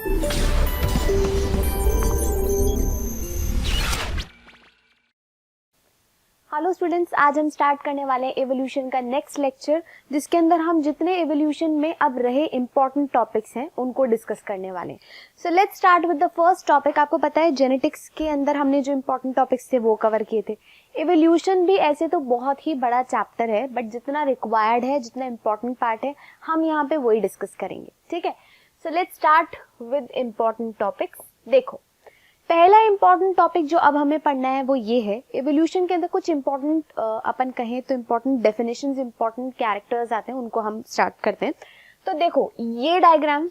Hello students, आज हम start करने वाले हैं एवोल्यूशन का नेक्स्ट लेक्चर, जिसके अंदर हम जितने एवोल्यूशन में अब रहे इंपॉर्टेंट टॉपिक्स हैं उनको डिस्कस करने वाले हैं। So let's start with the first topic. आपको पता है जेनेटिक्स के अंदर हमने जो इंपॉर्टेंट टॉपिक्स थे वो कवर किए थे। एवोल्यूशन भी ऐसे तो बहुत ही बड़ा चैप्टर है, बट जितना रिक्वायर्ड है, जितना इंपॉर्टेंट पार्ट है, हम यहाँ पे वही डिस्कस करेंगे। ठीक है, so let's start with important topics. देखो, पहला इंपॉर्टेंट टॉपिक जो अब हमें पढ़ना है वो ये है, एवोल्यूशन के अंदर कुछ इंपॉर्टेंट अपन कहें तो इंपॉर्टेंट डेफिनेशंस, इंपॉर्टेंट कैरेक्टर्स आते हैं, उनको हम स्टार्ट करते हैं। तो देखो, ये डायग्राम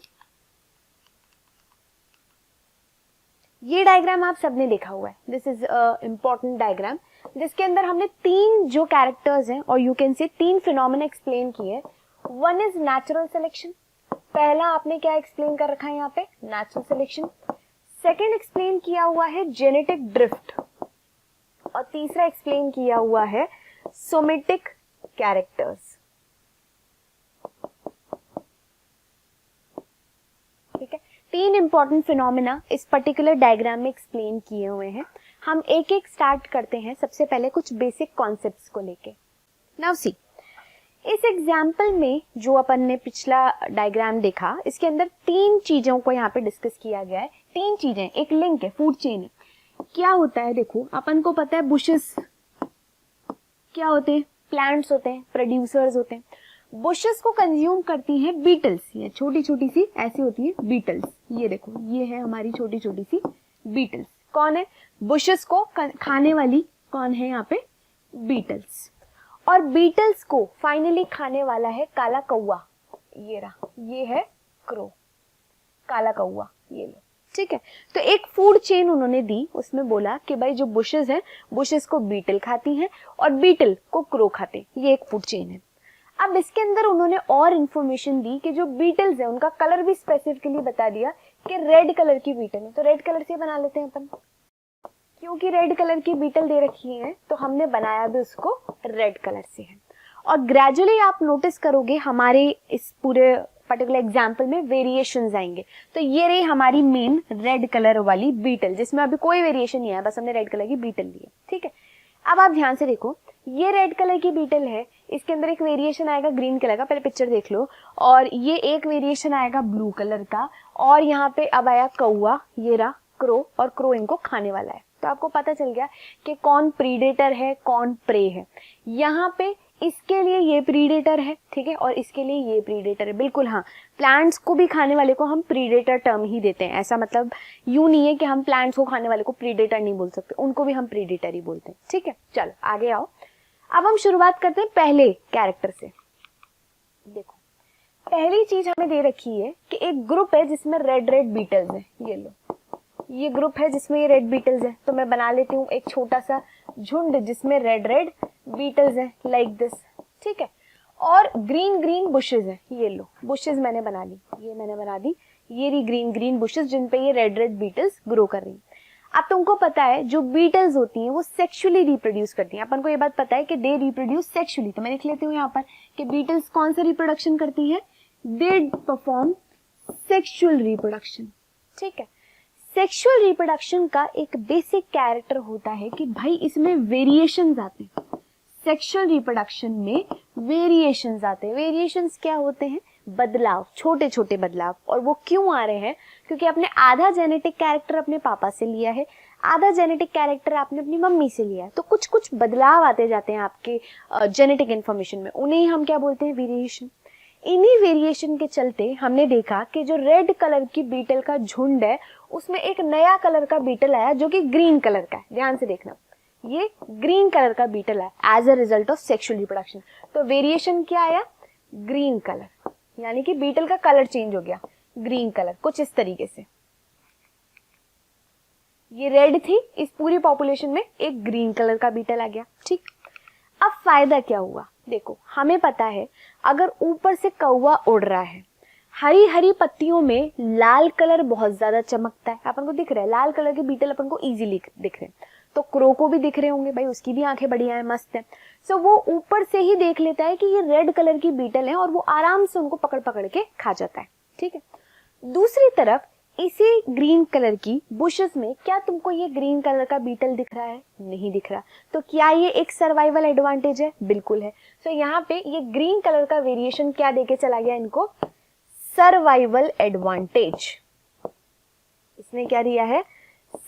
आप सबने देखा हुआ है। दिस इज इंपॉर्टेंट डायग्राम, जिसके अंदर हमने तीन जो कैरेक्टर्स हैं और यू कैन से तीन फिनोमेना एक्सप्लेन किए। One is natural selection. पहला आपने क्या एक्सप्लेन कर रखा है यहाँ पे? Natural selection. सेकेंड एक्सप्लेन किया हुआ है जेनेटिक ड्रिफ्ट, और तीसरा एक्सप्लेन किया हुआ है सोमेटिक कैरेक्टर्स। ठीक है, तीन इंपॉर्टेंट फिनोमेना इस पर्टिकुलर डायग्राम में एक्सप्लेन किए हुए हैं। हम एक एक स्टार्ट करते हैं, सबसे पहले कुछ बेसिक कॉन्सेप्ट्स को लेके। नाउ सी, इस एग्जाम्पल में जो अपन ने पिछला डायग्राम देखा, इसके अंदर तीन चीजों को यहाँ पे डिस्कस किया गया है। तीन चीजें, एक लिंक है, फूड चेन है। क्या होता है? देखो, अपन को पता है बुशेस क्या होते हैं? प्लांट्स होते हैं, प्रोड्यूसर्स होते हैं। बुशेस को कंज्यूम करती हैं बीटल्स। ये छोटी छोटी सी ऐसी होती है बीटल्स। ये देखो, ये है हमारी छोटी छोटी सी बीटल्स। कौन है? बुशेस को खाने वाली कौन है यहाँ पे? बीटल्स। और बीटल्स को फाइनली खाने वाला है काला कौवा। ये रहा, ये है क्रो, काला कौवा, ये लो। ठीक है, तो एक फूड चेन उन्होंने दी, उसमें बोला कि भाई जो बुशेस हैं, बुशेस को बीटल खाती हैं और बीटल को क्रो खाते हैं। ये एक फूड चेन है। अब इसके अंदर उन्होंने और इंफॉर्मेशन दी कि जो बीटल्स है उनका कलर भी स्पेसिफिकली बता दिया कि रेड कलर की बीटल है। तो रेड कलर से बना लेते हैं अपन, क्योंकि रेड कलर की बीटल दे रखी है तो हमने बनाया भी उसको रेड कलर से है। और ग्रेजुअली आप नोटिस करोगे हमारे इस पूरे पर्टिकुलर एग्जाम्पल में वेरिएशंस आएंगे। तो ये रही हमारी मेन रेड कलर वाली बीटल, जिसमें अभी कोई वेरिएशन नहीं है, बस हमने रेड कलर की बीटल ली है। ठीक है, अब आप ध्यान से देखो, ये रेड कलर की बीटल है, इसके अंदर एक वेरिएशन आएगा ग्रीन कलर का, पहले पिक्चर देख लो, और ये एक वेरिएशन आएगा ब्लू कलर का, और यहाँ पे अब आया कौवा, ये रहा क्रो, और क्रो इनको खाने वाला है। तो आपको पता चल गया कि कौन प्रीडेटर है, कौन प्रे है। यहाँ पे इसके लिए ये प्रीडेटर है, ठीक है, और इसके लिए ये प्रीडेटर है। बिल्कुल हाँ, प्लांट्स को भी खाने वाले को हम प्रीडेटर टर्म ही देते हैं। ऐसा मतलब यूं नहीं है कि हम प्लांट्स को खाने वाले को प्रीडेटर नहीं बोल सकते, उनको भी हम प्रीडेटर ही बोलते हैं। ठीक है, चलो आगे आओ। अब हम शुरुआत करते हैं पहले कैरेक्टर से। देखो, पहली चीज हमें दे रखी है कि एक ग्रुप है जिसमें रेड रेड बीटल्स है। ये लो, ये ग्रुप है जिसमें ये रेड बीटल्स है। तो मैं बना लेती हूँ एक छोटा सा झुंड जिसमें रेड रेड बीटल्स है, लाइक दिस। ठीक है, और ग्रीन ग्रीन बुशेस है। ये लो, बुशेस मैंने बना ली, ये मैंने बना दी, ये रही ग्रीन ग्रीन बुशेस जिन पे ये रेड रेड बीटल्स ग्रो कर रही। अब तुमको पता है जो बीटल्स होती हैं वो सेक्सुअली रिप्रोड्यूस करती हैं। अपन को ये बात पता है कि दे रिप्रोड्यूस सेक्सुअली। तो मैं लिख लेती हूँ यहाँ पर कि बीटल्स कौन सा रिप्रोडक्शन करती है? They perform sexual reproduction. ठीक है, सेक्सुअल रिप्रोडक्शन का एक बेसिक कैरेक्टर होता है कि भाई इसमें वेरिएशंस आते हैं। सेक्सुअल रिप्रोडक्शन में वेरिएशंस आते हैं। वेरिएशंस क्या होते हैं? बदलाव, छोटे छोटे बदलाव। और वो क्यों आ रहे हैं? क्योंकि आपने आधा जेनेटिक कैरेक्टर अपने पापा से लिया है, आधा जेनेटिक कैरेक्टर आपने अपनी मम्मी से लिया है। तो कुछ कुछ बदलाव आते जाते हैं आपके जेनेटिक इंफॉर्मेशन में, उन्हें हम क्या बोलते हैं? वेरिएशन। इन्हीं वेरिएशन के चलते हमने देखा कि जो रेड कलर की बीटल का झुंड है उसमें एक नया कलर का बीटल आया जो कि ग्रीन कलर का है। ध्यान से देखना, ये ग्रीन कलर का बीटल है as a result of sexual reproduction. तो वेरिएशन क्या आया? ग्रीन कलर, यानी कि बीटल का कलर चेंज हो गया, ग्रीन कलर, कुछ इस तरीके से। ये रेड थी, इस पूरी पॉपुलेशन में एक ग्रीन कलर का बीटल आ गया। ठीक, अब फायदा क्या हुआ? देखो, हमें पता है अगर ऊपर से कौवा उड़ रहा है, हरी हरी पत्तियों में लाल कलर बहुत ज्यादा चमकता है, अपन को दिख रहा है, लाल कलर के बीटल अपन को इजीली दिख रहे हैं। तो क्रो को भी दिख रहे होंगे, भाई उसकी भी आंखें बढ़िया है, मस्त है। सो वो ऊपर से ही देख लेता है कि ये रेड कलर की बीटल है और वो आराम से उनको पकड़ पकड़ के खा जाता है। ठीक है, दूसरी तरफ इसी ग्रीन कलर की बुशेस में क्या तुमको ये ग्रीन कलर का बीटल दिख रहा है? नहीं दिख रहा। तो क्या ये एक सर्वाइवल एडवांटेज है? बिल्कुल है। तो यहाँ पे ये ग्रीन कलर का वेरिएशन क्या देके चला गया इनको? Survival advantage. इसने क्या दिया है?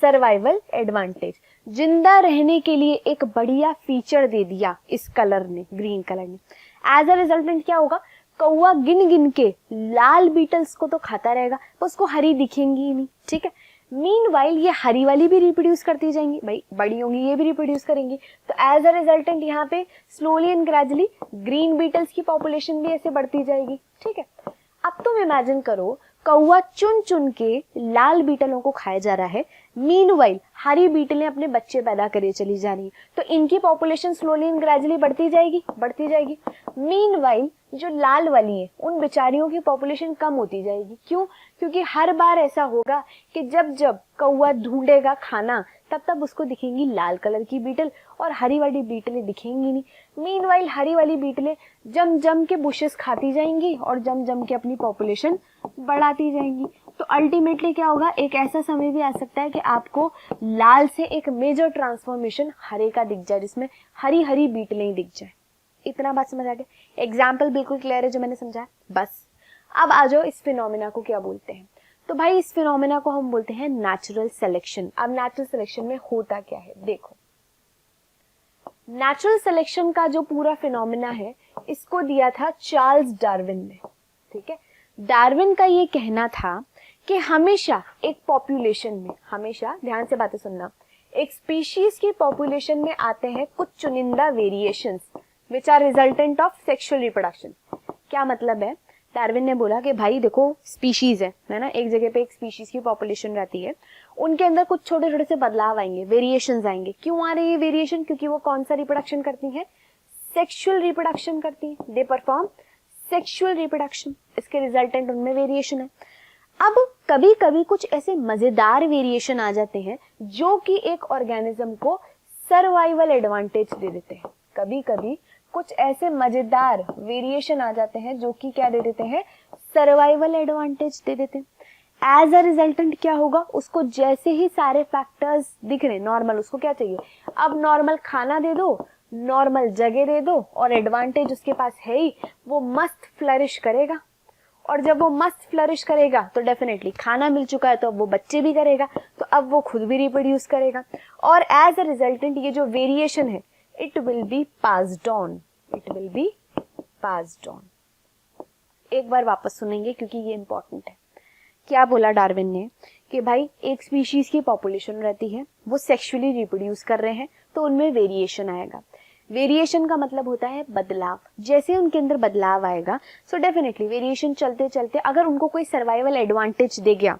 Survival advantage. जिंदा रहने के लिए एक बढ़िया फीचर दे दिया इस कलर ने, ग्रीन कलर ने। एज अ रिजल्टेंट क्या होगा? कौवा गिन गिन के लाल बीटल्स को तो खाता रहेगा, पर उसको हरी दिखेंगी ही नहीं, ठीक है। मीनवाइल ये हरी वाली भी रिप्रोड्यूस करती जाएंगी, भाई बड़ी होंगी ये भी रिप्रोड्यूस करेंगी। तो एज अ रिजल्टेंट यहाँ पे slowly and gradually green beetles की पॉपुलेशन भी ऐसे बढ़ती जाएगी, ठीक है। अब तुम इमेजिन करो, कौवा चुन चुन के लाल बीटलों को खाया जा रहा है, मीनवाइल हरी बीटलें अपने बच्चे पैदा करे चली जा रही, तो इनकी पॉपुलेशन स्लोली एंड ग्रेजुअली बढ़ती जाएगी। मीनवाइल जो लाल वाली है उन बेचारियों की पॉपुलेशन कम होती जाएगी। क्यों? क्योंकि हर बार ऐसा होगा कि जब जब कौवा ढूंढेगा खाना तब तब उसको दिखेंगी लाल कलर की बीटल और हरी वाली बीटलें दिखेंगी नहीं। मीनवाइल हरी वाली बीटलें जम जम के बुशेस खाती जाएंगी और जम जम के अपनी पॉपुलेशन बढ़ाती जाएंगी। तो अल्टीमेटली क्या होगा? एक ऐसा समय भी आ सकता है कि आपको लाल से एक मेजर ट्रांसफॉर्मेशन हरे का दिख जाए, जिसमें हरी हरी बीटलें ही दिख जाए। इतना बात समझ आ गया? एग्जाम्पल बिल्कुल क्लियर है जो मैंने समझाया? बस अब आ जाओ इस फिनोमिना को क्या बोलते हैं। तो भाई इस फिनोमिना को हम बोलते हैं नेचुरल सिलेक्शन। अब नेचुरल सिलेक्शन में होता क्या है देखो। नेचुरल सिलेक्शन का जो पूरा फिनोमिना है इसको दिया था चार्ल्स डार्विन ने, ठीक है। डार्विन का ये कहना था कि हमेशा एक पॉपुलेशन में, हमेशा ध्यान से बातें सुनना, एक स्पीशीज की पॉपुलेशन में आते हैं कुछ चुनिंदा variations which are resultant of sexual reproduction. क्या मतलब है? डार्विन ने बोला कि भाई देखो स्पीशीज है ना, एक जगह पे एक स्पीशीज की पॉपुलेशन रहती है, उनके अंदर कुछ छोटे छोटे से बदलाव आएंगे, वेरिएशंस आएंगे। क्यों आ रहे हैं वेरिएशन? क्योंकि वो कौन सा रिप्रोडक्शन करती हैं? सेक्सुअल रिप्रोडक्शन करती हैं। दे परफॉर्म सेक्सुअल रिप्रोडक्शन, इसके रिजल्टेंट उनमें वेरिएशन है। अब कभी कभी कुछ ऐसे मजेदार वेरिएशन आ जाते हैं जो कि एक ऑर्गेनिज्म को सर्वाइवल एडवांटेज दे देते हैं। कभी कभी कुछ ऐसे मजेदार वेरिएशन आ जाते हैं जो कि क्या दे देते हैं? सर्वाइवल एडवांटेज दे देते हैं। एज अ रिजल्टेंट क्या होगा? उसको जैसे ही सारे फैक्टर्स दिख रहे नॉर्मल, उसको क्या चाहिए? अब नॉर्मल खाना दे दो, नॉर्मल जगह दे दो और एडवांटेज उसके पास है ही, वो मस्त फ्लरिश करेगा। और जब वो मस्त फ्लरिश करेगा तो डेफिनेटली खाना मिल चुका है तो अब वो बच्चे भी करेगा, तो अब वो खुद भी रिप्रोड्यूस करेगा और एज अ रिजल्टेंट ये जो वेरिएशन है it will be passed on, it will be passed on। एक बार वापस सुनेंगे क्योंकि ये इंपॉर्टेंट है। क्या बोला डार्विन ने कि भाई एक स्पीशीज की पॉपुलेशन रहती है, वो सेक्सुअली रिप्रोड्यूस कर रहे हैं तो उनमें वेरिएशन आएगा। वेरिएशन का मतलब होता है बदलाव। जैसे उनके अंदर बदलाव आएगा सो डेफिनेटली वेरिएशन चलते चलते अगर उनको कोई सर्वाइवल एडवांटेज दे गया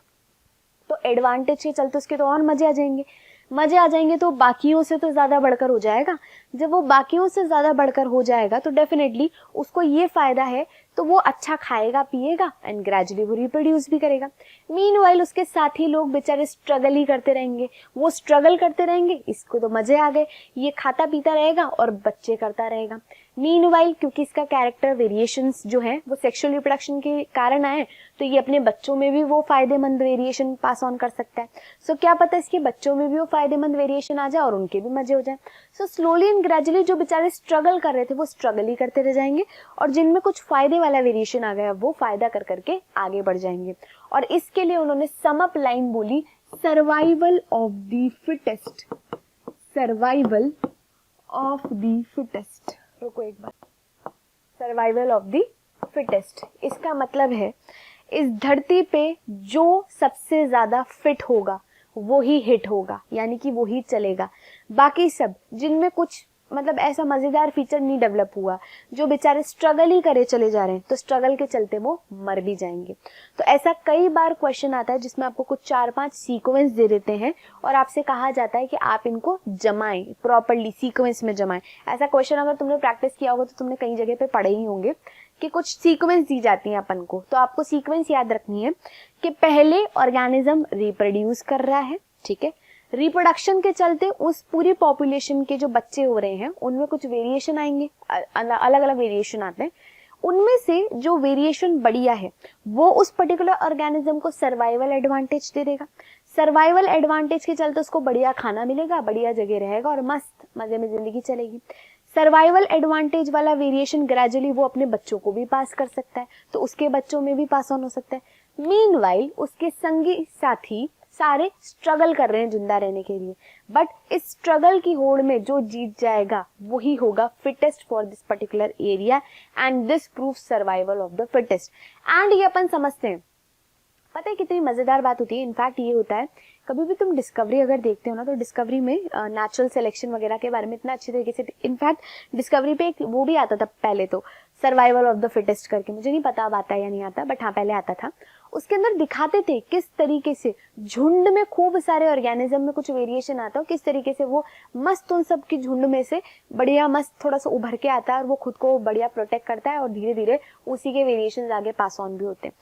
तो एडवांटेज के चलते उसके तो और मजे आ जाएंगे तो बाकियों से तो ज्यादा बढ़कर हो जाएगा। जब वो बाकियों से ज्यादा बढ़कर हो जाएगा तो डेफिनेटली उसको ये फायदा है, तो वो अच्छा खाएगा पिएगा एंड ग्रेजुअली वो रिप्रोड्यूस भी करेगा। मीनवाइल उसके साथी लोग बेचारे स्ट्रगल ही करते रहेंगे, वो स्ट्रगल करते रहेंगे, इसको तो मजे आ गए, ये खाता पीता रहेगा और बच्चे करता रहेगा। मीनवाइल क्योंकि इसका कैरेक्टर वेरिएशंस जो है वो सेक्सुअल रिप्रोडक्शन के कारण आए, तो ये अपने बच्चों में भी वो फायदेमंद वेरिएशन पास ऑन कर सकता है। सो क्या पता इसके बच्चों में भी वो फायदेमंद वेरिएशन आ जाए और उनके भी मजे हो जाए। सो स्लोली एंड ग्रेजुअली जो बेचारे स्ट्रगल कर रहे थे वो स्ट्रगल ही करते रह जाएंगे और जिनमें कुछ फायदे वाला वेरिएशन आ गया वो फायदा कर करके आगे बढ़ जाएंगे। और इसके लिए उन्होंने सम अप लाइन बोली, survival of the fittest, survival of the fittest. रुको एक बार, सर्वाइवल ऑफ द फिटेस्ट इसका मतलब है इस धरती पे जो सबसे ज्यादा फिट होगा वो ही हिट होगा, यानी कि वो ही चलेगा। बाकी सब जिनमें कुछ मतलब ऐसा मजेदार फीचर नहीं डेवलप हुआ, जो बेचारे स्ट्रगल ही करे चले जा रहे हैं, तो स्ट्रगल के चलते वो मर भी जाएंगे। तो ऐसा कई बार क्वेश्चन आता है जिसमें आपको कुछ 4-5 सीक्वेंस दे देते हैं और आपसे कहा जाता है कि आप इनको जमाएं, प्रॉपर्ली सीक्वेंस में जमाएं। ऐसा क्वेश्चन अगर तुमने प्रैक्टिस किया होगा तो तुमने कई जगह पे पढ़े ही होंगे कि कुछ सीक्वेंस दी जाती हैं अपन को, तो आपको सीक्वेंस याद रखनी है कि पहले ऑर्गेनिज्म रिप्रोड्यूस कर रहा है, ठीक है, रिप्रोडक्शन के चलते उस पूरी पॉपुलेशन के जो बच्चे हो रहे हैं उनमें कुछ वेरिएशन आएंगे, अलग अलग वेरिएशन आते हैं, उनमें से जो वेरिएशन बढ़िया है वो उस पर्टिकुलर ऑर्गेनिज्म को सर्वाइवल एडवांटेज दे देगा। सर्वाइवल एडवांटेज के चलते उसको बढ़िया खाना मिलेगा, बढ़िया जगह रहेगा और मस्त मजे में जिंदगी चलेगी। सर्वाइवल एडवांटेज वाला वेरिएशन ग्रेजुअली वो अपने बच्चों को भी पास कर सकता है, तो उसके बच्चों में भी पास ऑन हो सकता है। मीनवाइल उसके संगी साथी सारे स्ट्रगल कर रहे हैं जिंदा रहने के लिए, बट इस स्ट्रगल की होड़ में जो जीत जाएगा वही होगा fittest for this particular area and this prove survival of the fittest. And ये अपन समझते हैं, पता है कितनी मजेदार बात होती है। इनफैक्ट ये होता है, कभी भी तुम डिस्कवरी अगर देखते हो ना, तो डिस्कवरी में नेचुरल सिलेक्शन वगैरह के बारे में इतना अच्छी तरीके से, इनफैक्ट डिस्कवरी पे एक वो भी आता था पहले, तो सर्वाइवल ऑफ द फिटेस्ट करके, मुझे नहीं पता अब आता है या नहीं आता, बट हाँ पहले आता था। उसके अंदर दिखाते थे किस तरीके से झुंड में खूब सारे ऑर्गेनिज्म में कुछ वेरिएशन आता है, किस तरीके से वो मस्त उन सब की झुंड में से बढ़िया मस्त थोड़ा सा उभर के आता है और वो खुद को बढ़िया प्रोटेक्ट करता है और धीरे धीरे उसी के वेरिएशन आगे पास ऑन भी होते हैं।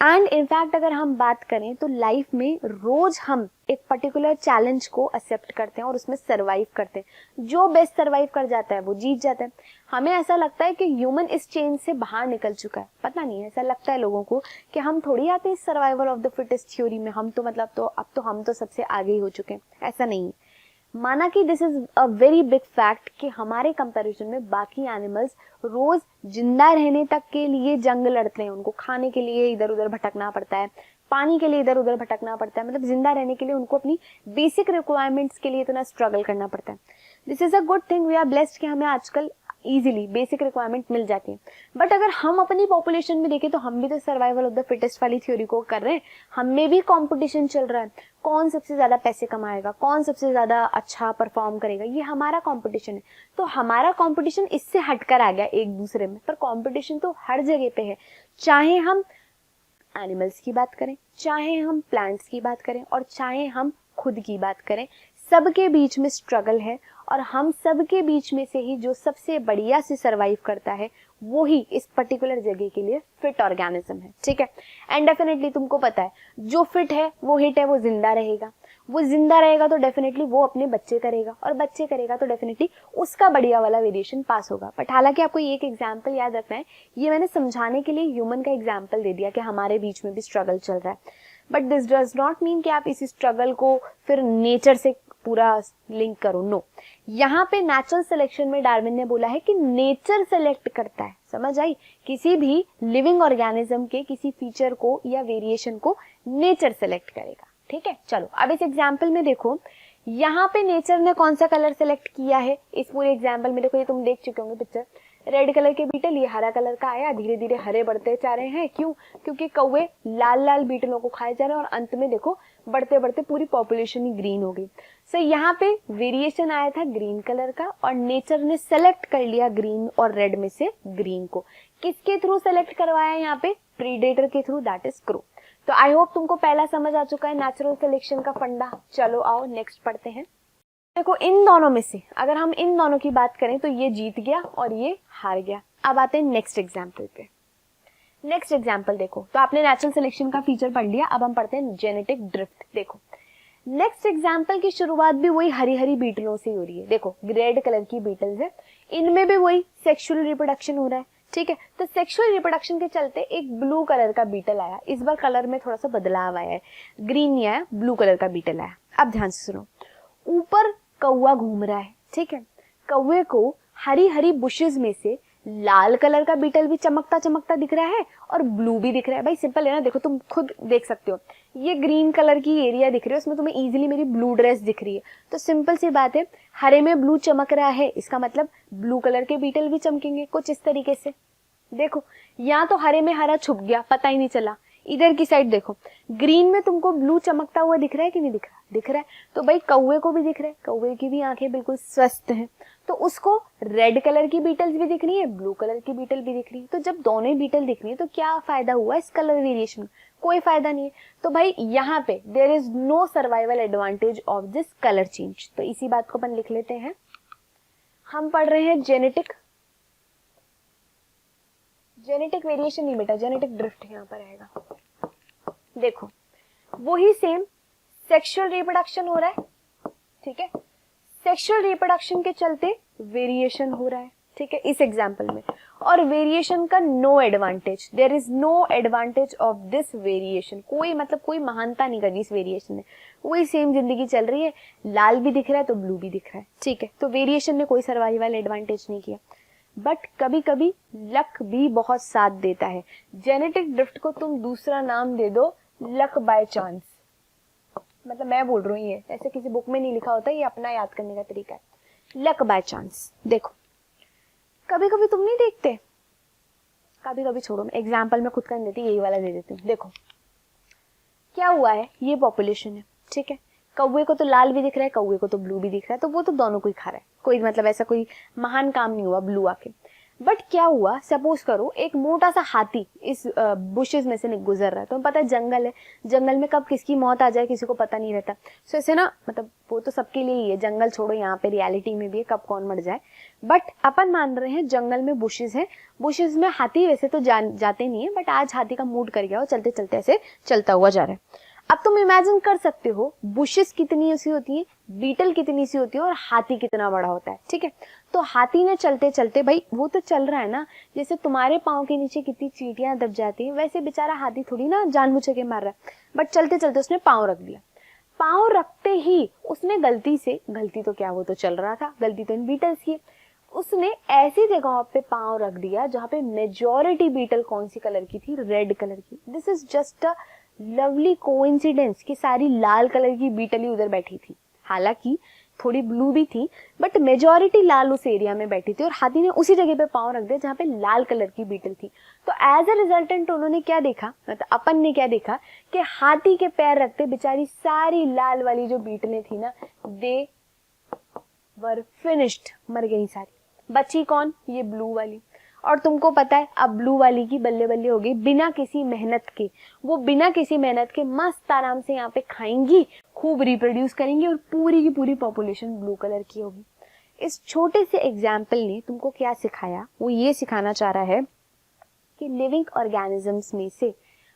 एंड इनफैक्ट अगर हम बात करें तो लाइफ में रोज हम एक पर्टिकुलर चैलेंज को एक्सेप्ट करते हैं और उसमें सरवाइव करते हैं। जो बेस्ट सरवाइव कर जाता है वो जीत जाता है। हमें ऐसा लगता है कि ह्यूमन इस चेन से बाहर निकल चुका है, पता नहीं ऐसा लगता है लोगों को कि हम थोड़ी आते हैं इस survival of the fittest theory में, हम तो मतलब तो अब तो हम तो सबसे आगे ही हो चुके हैं। ऐसा नहीं है, माना कि this is a very big fact कि हमारे कंपैरिजन में बाकी एनिमल्स रोज जिंदा रहने तक के लिए जंग लड़ते हैं, उनको खाने के लिए इधर उधर भटकना पड़ता है, पानी के लिए इधर उधर भटकना पड़ता है, मतलब जिंदा रहने के लिए उनको अपनी बेसिक रिक्वायरमेंट्स के लिए इतना स्ट्रगल करना पड़ता है। This is a good thing, we are blessed कि हमें आजकल इजीली बेसिक रिक्वायरमेंट मिल जाती है। बट अगर हम अपनी पॉपुलेशन में देखें तो हम भी तो सर्वाइवल ऑफ द फिटेस्ट वाली थ्योरी को कर रहे हैं, हम में भी कंपटीशन चल रहा है, कौन सबसे ज्यादा पैसे कमाएगा, कौन सबसे ज्यादा अच्छा परफॉर्म करेगा, ये हमारा कंपटीशन है। तो हमारा कंपटीशन इससे हटकर आ गया एक दूसरे में, पर कंपटीशन तो हर जगह पे है, चाहे हम एनिमल्स की बात करें, चाहे हम प्लांट्स की बात करें और चाहे हम खुद की बात करें, सबके बीच में स्ट्रगल है और हम सबके बीच में से ही जो सबसे बढ़िया से सरवाइव करता है वो ही इस पर्टिकुलर जगह के लिए फिट ऑर्गेनिज्म है, ठीक है। एंड डेफिनेटली तुमको पता है जो फिट है वो हिट है, वो जिंदा रहेगा, वो जिंदा रहेगा तो डेफिनेटली वो अपने बच्चे करेगा और बच्चे करेगा तो डेफिनेटली उसका बढ़िया वाला वेरिएशन पास होगा। बट हालांकि आपको एक एग्जाम्पल याद रखना है, ये मैंने समझाने के लिए ह्यूमन का एग्जाम्पल दे दिया कि हमारे बीच में भी स्ट्रगल चल रहा है, but this does not mean कि आप इस स्ट्रगल को फिर नेचर से पूरा लिंक करो, नो। यहाँ पे नेचुरल सिलेक्शन में डार्विन ने बोला है कि नेचर सेलेक्ट करता है, समझ आई, किसी भी लिविंग ऑर्गेनिज्म के किसी फीचर को या वेरिएशन को नेचर सेलेक्ट करेगा, ठीक है। चलो अब इस एग्जाम्पल में देखो, यहाँ पे नेचर ने कौन सा कलर सेलेक्ट किया है इस पूरे एग्जाम्पल में, देखो ये तुम देख चुके होंगे पिक्चर, रेड कलर के बीटल, ये हरा कलर का आया, धीरे धीरे हरे बढ़ते जा रहे हैं, क्यों, क्योंकि कौवे लाल लाल बीटलों को खाए जा रहे हैं और अंत में देखो बढ़ते बढ़ते पूरी पॉपुलेशन ही ग्रीन हो गई। सो यहाँ पे वेरिएशन आया था ग्रीन कलर का और नेचर ने सेलेक्ट कर लिया ग्रीन और रेड में से ग्रीन को। किसके थ्रू सेलेक्ट करवाया यहाँ पे, प्रीडेटर के थ्रू, दैट इज क्रो। तो आई होप तुमको पहला समझ आ चुका है नेचुरल सिलेक्शन का फंडा। चलो आओ नेक्स्ट पढ़ते हैं। देखो इन दोनों में से अगर हम इन दोनों की बात करें तो ये जीत गया और ये हार गया। अब आते हैं नेक्स्ट एग्जाम्पल पे। नेक्स्ट एग्जाम्पल देखो, तो आपने नेचुरल सिलेक्शन का फीचर पढ़ लिया, अब हम पढ़ते हैं जेनेटिक ड्रिफ्ट। देखो नेक्स्ट एग्जाम्पल की शुरुआत भी वही हरी हरी बीटलों से हो रही है। देखो रेड कलर की बीटल्स है, इनमें भी वही सेक्सुअल रिप्रोडक्शन हो रहा है, ठीक है। तो सेक्सुअल रिप्रोडक्शन के चलते एक ब्लू कलर का बीटल आया, इस बार कलर में थोड़ा सा बदलाव आया है, ग्रीन नहीं आया, ब्लू कलर का बीटल आया। अब ध्यान से सुनो, ऊपर कौवा घूम रहा है, ठीक है, कौवे को हरी हरी बुशेस में से लाल कलर का बीटल भी चमकता चमकता दिख रहा है और ब्लू भी दिख रहा है। भाई सिंपल है ना, देखो तुम खुद देख सकते हो, ये ग्रीन कलर की एरिया दिख रही है, उसमें तुम्हें इजीली मेरी ब्लू ड्रेस दिख रही है, तो सिंपल सी बात है, हरे में ब्लू चमक रहा है, इसका मतलब ब्लू कलर के बीटल भी चमकेंगे कुछ इस तरीके से। देखो यहाँ तो हरे में हरा छुप गया, पता ही नहीं चला। इधर की साइड देखो, ग्रीन में तुमको ब्लू चमकता हुआ दिख रहा है कि नहीं दिख रहा, दिख रहा है। तो भाई कौवे को भी दिख रहा है, कौवे की भी आंखें बिल्कुल स्वस्थ हैं, तो उसको रेड कलर की बीटल्स भी दिख रही है, ब्लू कलर की बीटल भी दिख रही है। तो जब दोनों ही बीटल दिख रही है तो क्या फायदा हुआ इस कलर वेरिएशन का, कोई फायदा नहीं है। तो भाई यहाँ पे there is no survival advantage of this colour change. तो इसी बात को अपन लिख लेते हैं, हम पढ़ रहे हैं जेनेटिक वेरिएशन नहीं बेटा, जेनेटिक ड्रिफ्ट यहाँ पर आएगा। देखो वही सेम सेक्सुअल रिप्रोडक्शन हो रहा है, ठीक है, सेक्सुअल रिप्रोडक्शन के चलते वेरिएशन हो रहा है, ठीक है, इस एग्जाम्पल में। और वेरिएशन का no advantage, there is no advantage of this variation, कोई मतलब कोई महानता नहीं करी इस वेरिएशन ने, वही सेम जिंदगी चल रही है, लाल भी दिख रहा है तो ब्लू भी दिख रहा है, ठीक है। तो वेरिएशन ने कोई सर्वाइवल एडवांटेज नहीं किया, बट कभी कभी लक भी बहुत साथ देता है। जेनेटिक ड्रिफ्ट को तुम दूसरा नाम दे दो लक बाय चांस, मतलब मैं बोल रही हूँ, ये ऐसे किसी बुक में नहीं लिखा होता, ये अपना याद करने का तरीका है। लक बाय चांस, देखो कभी कभी तुम नहीं देखते, कभी कभी छोड़ो, मैं एग्जाम्पल में खुद का नहीं देती, यही वाला दे देती हूँ। देखो क्या हुआ है, ये पॉपुलेशन है, ठीक है, कौवे को तो लाल भी दिख रहा है, कौवे को तो ब्लू भी दिख रहा है, तो वो तो दोनों को ही खा रहा है, कोई मतलब ऐसा कोई महान काम नहीं हुआ ब्लू आके। बट क्या हुआ, सपोज करो एक मोटा सा हाथी इस बुशेस में से गुजर रहा है, तो पता है जंगल है, जंगल में कब किसकी मौत आ जाए किसी को पता नहीं रहता। सो ऐसे ना, मतलब वो तो सबके लिए ही है, जंगल छोड़ो, यहाँ पे रियलिटी में भी है कब कौन मर जाए। बट अपन मान रहे हैं जंगल में बुशेस हैं, बुशेस में हाथी वैसे तो जाते नहीं है, बट आज हाथी का मूड कर गया हो, चलते चलते ऐसे चलता हुआ जा रहा है। अब तुम इमेजिन कर सकते हो बुशेस कितनी सी होती है, बीटल कितनी सी होती है, और हाथी कितना बड़ा होता है, ठीक है। तो हाथी ने चलते चलते, भाई वो तो चल रहा है ना, जैसे तुम्हारे पाँव के नीचे कितनी चींटियां दब जाती है, वैसे बेचारा हाथी थोड़ी ना जानबूझ के मार रहा है, बट चलते चलते उसने पाँव रख दिया। पाँव रखते ही उसने गलती से, गलती तो क्या, वो तो चल रहा था, गलती तो इन बीटल्स की, उसने ऐसी जगह पे पाँव रख दिया जहाँ पे मेजॉरिटी बीटल कौन सी कलर की थी, रेड कलर की। This is just a lovely coincidence कि सारी लाल कलर की बीटल ही उधर बैठी थी, हालांकि थोड़ी ब्लू भी थी, बट मेजॉरिटी लाल उस एरिया में बैठी थी, और हाथी ने उसी जगह पे पाँव रख दिया जहाँ पे लाल कलर की बीटल थी। तो एज अ रिजल्टेंट उन्होंने क्या देखा, मतलब अपन ने क्या देखा कि हाथी के पैर रखते बेचारी सारी लाल वाली जो बीटलें थी ना, दे वर फिनिश्ड, मर गई सारी, बची कौन, ये ब्लू वाली। और तुमको पता है अब ब्लू वाली की बल्ले बल्ले हो गई, बिना किसी मेहनत के, वो बिना किसी मेहनत के मस्त आराम से यहाँ पे खाएंगी, खूब रिप्रोड्यूस करेंगी, और पूरी की पूरी पॉपुलेशन ब्लू कलर की होगी। इस छोटे से एग्जाम्पल ने तुमको क्या सिखाया, वो ये सिखाना चाह रहा है कि लिविंग ऑर्गेनिजम्स में से,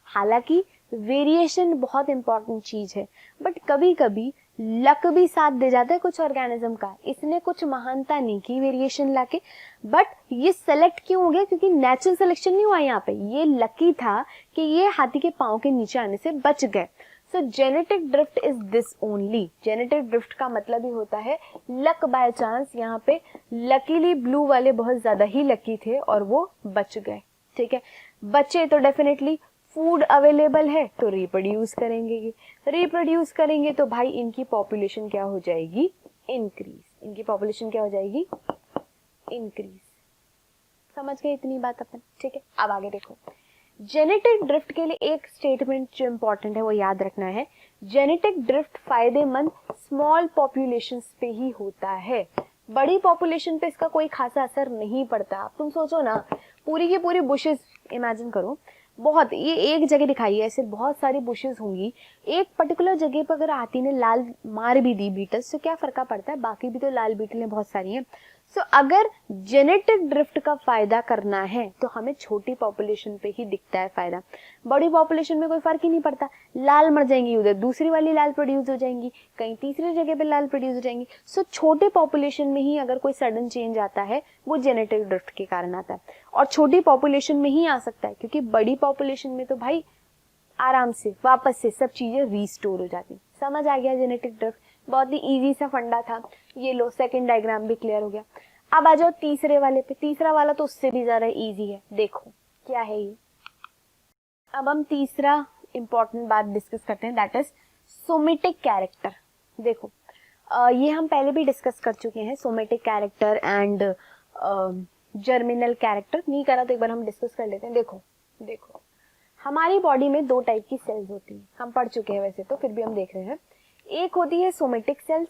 हालांकि वेरिएशन बहुत इंपॉर्टेंट चीज है, बट कभी कभी लक भी साथ दे जाता है कुछ ऑर्गेनिज्म का। इसने कुछ महानता नहीं की वेरिएशन लाके, बट ये सेलेक्ट क्यों हो गया, क्योंकि नेचुरल सिलेक्शन नहीं हुआ यहाँ पे, ये लकी था कि ये हाथी के पाँव के नीचे आने से बच गए। सो genetic drift is this only, genetic drift का मतलब ही होता है लक बाय चांस। यहाँ पे लकीली ब्लू वाले बहुत ज्यादा ही लकी थे और वो बच गए, ठीक है। बचे तो डेफिनेटली फूड अवेलेबल है तो रिप्रोड्यूस करेंगे, रिप्रोड्यूस करेंगे तो भाई इनकी पॉपुलेशन क्या हो जाएगी, इंक्रीज, इनकी पॉपुलेशन क्या हो जाएगी, इंक्रीज। समझ गए इतनी बात अपन, ठीक है। अब आगे देखो, जेनेटिक ड्रिफ्ट के लिए एक स्टेटमेंट जो इंपॉर्टेंट है वो याद रखना है, जेनेटिक ड्रिफ्ट फायदेमंद स्मॉल पॉपुलेशंस पे ही होता है, बड़ी पॉपुलेशन पे इसका कोई खासा असर नहीं पड़ता। तुम सोचो ना, पूरी की पूरी बुशेस इमेजिन करो, बहुत, ये एक जगह दिखाई है, ऐसे बहुत सारी बुशेस होंगी, एक पर्टिकुलर जगह पर अगर हाथी ने लाल मार भी दी बीटल्स तो क्या फर्क पड़ता है, बाकी भी तो लाल बीटलें बहुत सारी हैं। सो अगर जेनेटिक ड्रिफ्ट का फायदा करना है तो हमें छोटी पॉपुलेशन पे ही दिखता है फायदा, बड़ी पॉपुलेशन में कोई फर्क ही नहीं पड़ता, लाल मर जाएंगी, उधर दूसरी वाली लाल प्रोड्यूस हो जाएंगी, कहीं तीसरी जगह पे लाल प्रोड्यूस हो जाएंगी। सो छोटे पॉपुलेशन में ही अगर कोई सडन चेंज आता है वो जेनेटिक ड्रिफ्ट के कारण आता है, और छोटी पॉपुलेशन में ही आ सकता है, क्योंकि बड़ी पॉपुलेशन में तो भाई आराम से वापस से सब चीजें रीस्टोर हो जाती। समझ आ गया जेनेटिक ड्रिफ्ट, बहुत ही इजी सा फंडा था। ये लो, सेकंड डायग्राम भी क्लियर हो गया। अब आ जाओ तीसरे वाले पे, तीसरा वाला तो उससे भी ज्यादा इजी है, देखो क्या है ये। अब हम तीसरा इंपॉर्टेंट बात डिस्कस करते हैं, दैट इज सोमेटिक कैरेक्टर। देखो ये हम पहले भी डिस्कस कर चुके हैं, somatic character and germinal character, नहीं करा तो एक बार हम डिस्कस कर लेते हैं। देखो देखो हमारी बॉडी में दो टाइप की सेल्स होती हैं, हम पढ़ चुके हैं वैसे तो, फिर भी हम देख रहे हैं। एक होती है सोमेटिक सेल्स,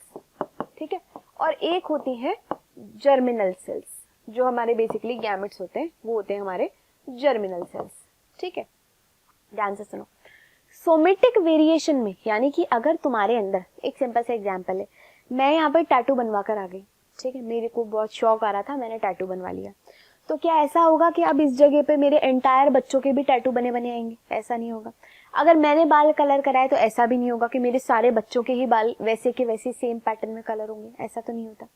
ठीक है, और एक होती है जर्मिनल सेल्स, जो हमारे बेसिकली गैमेट्स होते हैं, वो होते हैं हमारे जर्मिनल सेल्स, ठीक है। ध्यान से सुनो, सोमेटिक वेरिएशन में, यानी कि अगर तुम्हारे अंदर, एक सिंपल सा एग्जांपल है, मैं यहाँ पर टैटू बनवा कर आ गई, ठीक है, मेरे को बहुत शौक आ रहा था, मैंने टैटू बनवा लिया, तो क्या ऐसा होगा कि अब इस जगह पे मेरे एंटायर बच्चों के भी टैटू बने बने आएंगे? ऐसा नहीं होगा। अगर मैंने बाल कलर कराए तो ऐसा भी नहीं होगा कि मेरे सारे बच्चों के ही बाल वैसे के वैसे सेम पैटर्न में कलर होंगे, ऐसा तो नहीं होता।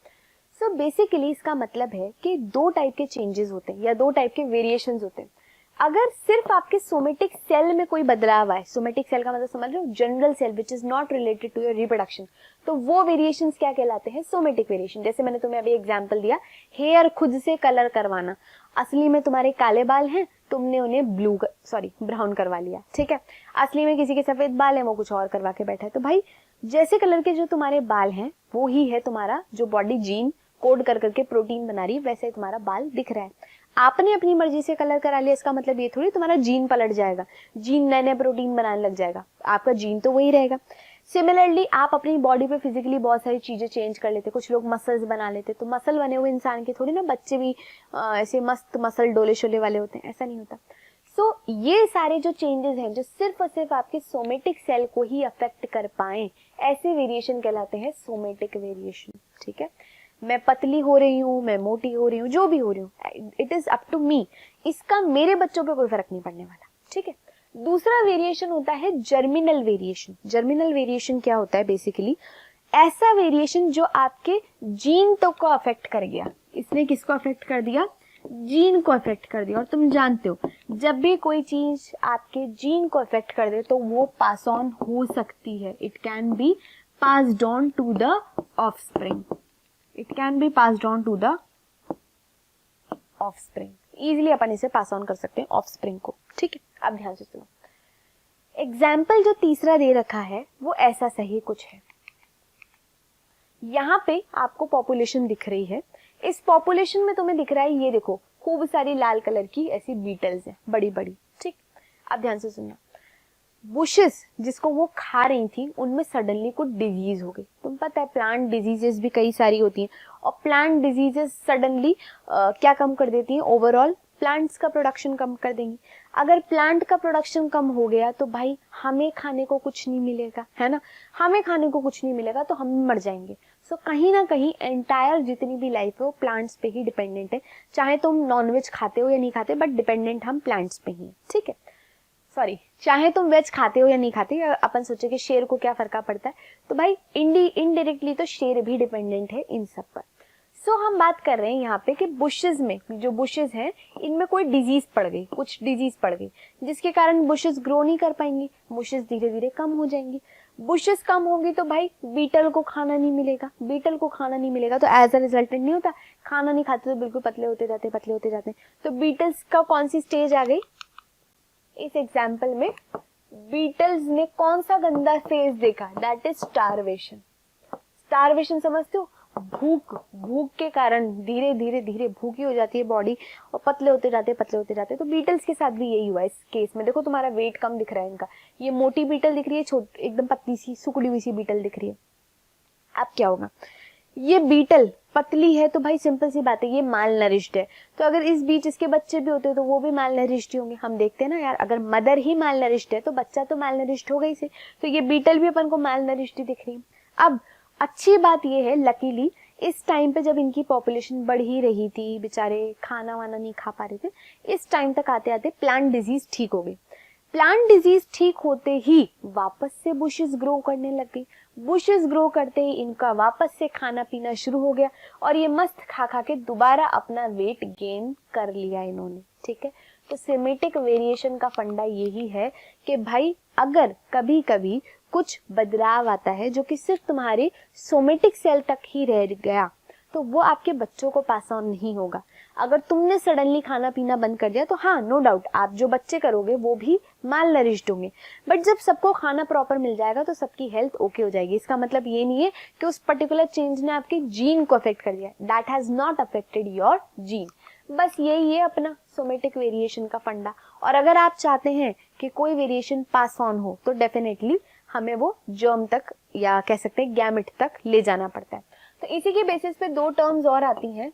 सो बेसिकली इसका मतलब है कि दो टाइप के चेंजेस होते हैं या दो टाइप के वेरिएशंस होते हैं। अगर सिर्फ आपके सोमेटिक सेल में कोई बदलाव आए, सोमेटिक सेल का मतलब समझ रहे हो, general cell which is not related to your reproduction, तो वो वेरिएशंस क्या कहलाते हैं? Somatic variation. जैसे मैंने तुम्हें अभी एग्जांपल दिया, हेयर खुद से कलर करवाना, असली में तुम्हारे काले बाल हैं, तुमने उन्हें ब्राउन करवा लिया, ठीक है। असली में किसी के सफेद बाल हैं, वो कुछ और करवा के बैठा है। तो भाई जैसे कलर के जो तुम्हारे बाल हैं वो ही है तुम्हारा जो बॉडी जीन कोड कर करके प्रोटीन बना रही है, वैसे ही तुम्हारा बाल दिख रहा है। आपने अपनी मर्जी से कलर करा लिया, इसका मतलब ये थोड़ी तुम्हारा जीन पलट जाएगा, जीन नए नए प्रोटीन बनाने लग जाएगा, आपका जीन तो वही रहेगा। सिमिलरली आप अपनी बॉडी पे फिजिकली बहुत सारी चीजें चेंज कर लेते, कुछ लोग मसल्स बना लेते, तो मसल बने हुए इंसान के थोड़ी ना बच्चे भी ऐसे मस्त मसल डोले शोले वाले होते हैं, ऐसा नहीं होता। सो ये सारे जो चेंजेस हैं जो सिर्फ और सिर्फ आपके सोमेटिक सेल को ही अफेक्ट कर पाए, ऐसे वेरिएशन कहलाते हैं सोमेटिक वेरिएशन, ठीक है। मैं पतली हो रही हूँ, मैं मोटी हो रही हूँ, जो भी हो रही हूँ, it is up to me, इसका मेरे बच्चों पे कोई फर्क नहीं पड़ने वाला, ठीक है। दूसरा वेरिएशन होता है जर्मिनल वेरिएशन। जर्मिनल वेरिएशन क्या होता है? बेसिकली ऐसा वेरिएशन जो आपके जीन तो को अफेक्ट कर गया। इसने किसको अफेक्ट कर दिया? जीन को अफेक्ट कर दिया। और तुम जानते हो जब भी कोई चीज आपके जीन को अफेक्ट कर दे तो वो पास ऑन हो सकती है, it can be passed on to the offspring, it can be passed on to the offspring. Easily अपन इसे पास ऑन कर सकते हैं ऑफस्प्रिंग को, ठीक है। अब ध्यान से सुनो, एग्जाम्पल जो तीसरा दे रखा है वो ऐसा सही कुछ है। यहाँ पे आपको पॉपुलेशन दिख रही है, इस पॉपुलेशन में तुम्हें दिख रहा है, ये देखो खूब सारी लाल कलर की ऐसी बीटल्स हैं, बड़ी बड़ी, ठीक। अब ध्यान से सुनना, बुशेस जिसको वो खा रही थी उनमें सडनली कुछ डिजीज हो गई। तुम पता है प्लांट डिजीजेस भी कई सारी होती हैं, और प्लांट डिजीजेस सडनली क्या कम कर देती हैं? ओवरऑल प्लांट्स का प्रोडक्शन कम कर देंगी। अगर प्लांट का प्रोडक्शन कम हो गया तो भाई हमें खाने को कुछ नहीं मिलेगा, है ना। हमें खाने को कुछ नहीं मिलेगा तो हम मर जाएंगे। सो कहीं ना कहीं एंटायर जितनी भी लाइफ है वो प्लांट्स पे ही डिपेंडेंट है, चाहे तुम नॉनवेज खाते हो या नहीं खाते, बट डिपेंडेंट हम प्लांट्स पे ही है, ठीक है। सॉरी, चाहे तुम वेज खाते हो या नहीं खाते, अपन सोचे कि शेर को क्या फर्क पड़ता है, तो भाई इनडायरेक्टली तो शेर भी डिपेंडेंट है इन सब पर। सो हम बात कर रहे हैं यहाँ पे कि बुशेस में, जो बुशेस हैं इनमें कोई डिजीज पड़ गई, कुछ डिजीज पड़ गई जिसके कारण बुशेस ग्रो नहीं कर पाएंगी, बुशेस धीरे धीरे कम हो जाएंगी। बुशेस कम होगी तो भाई बीटल को खाना नहीं मिलेगा, बीटल को खाना नहीं मिलेगा तो एज अ रिजल्टेंट नहीं होता, खाना नहीं खाते तो बिल्कुल पतले होते जाते, पतले होते जाते। तो बीटल्स का कौन सी स्टेज आ गई? इस एग्जाम्पल में बीटल्स ने कौन सा गंदा फेज देखा? That is starvation. स्टारवेशन समझते हो? भूख, भूख के कारण धीरे धीरे धीरे भूखी हो जाती है बॉडी और पतले होते जाते, पतले होते जाते। तो बीटल्स के साथ भी यही हुआ इस केस में। देखो तुम्हारा वेट कम दिख रहा है इनका, ये मोटी बीटल दिख रही है, छोटी एकदम पतली सी सुकड़ी हुई सी बीटल दिख रही है। अब क्या होगा? ये बीटल पतली है तो भाई सिंपल सी बात है ये माल नरिश्ड है, तो अगर इस बीच इसके बच्चे भी होते तो वो भी माल नरिश्ड होंगे। हम देखते हैं ना यार, अगर मदर ही माल नरिश्ड है तो बच्चा तो माल नरिश्ड होगा ही से, तो ये बीटल भी अपन को माल नरिश्ड दिख रही है। अब अच्छी बात ये है, लकीली इस टाइम पे जब इनकी पॉपुलेशन बढ़ ही रही थी, बेचारे खाना वाना नहीं खा पा रहे थे, इस टाइम तक आते आते प्लांट डिजीज ठीक हो गई। प्लांट डिजीज ठीक होते ही वापस से बुशेस ग्रो करने लग गई। बुशेस ग्रो करते ही इनका वापस से खाना पीना शुरू हो गया और ये मस्त खा खा के दोबारा अपना वेट गेन कर लिया इन्होंने, ठीक है। तो सेमेटिक वेरिएशन का फंडा यही है कि भाई अगर कभी कभी कुछ बदलाव आता है जो कि सिर्फ तुम्हारे सोमेटिक सेल तक ही रह गया, तो वो आपके बच्चों को पास ऑन नहीं होगा। अगर तुमने सडनली खाना पीना बंद कर दिया तो हाँ, नो डाउट आप जो बच्चे करोगे वो भी माल नरिश्ड होंगे, बट जब सबको खाना प्रॉपर मिल जाएगा तो सबकी हेल्थ ओके हो जाएगी। इसका मतलब ये नहीं है कि उस पर्टिकुलर चेंज ने आपके जीन को अफेक्ट कर दिया, that has not affected your gene. बस यही है अपना सोमेटिक वेरिएशन का फंडा। और अगर आप चाहते हैं कि कोई वेरिएशन पास ऑन हो तो डेफिनेटली हमें वो जर्म तक या कह सकते हैं गैमेट तक ले जाना पड़ता है। तो इसी के बेसिस पे दो टर्म्स और आती हैं,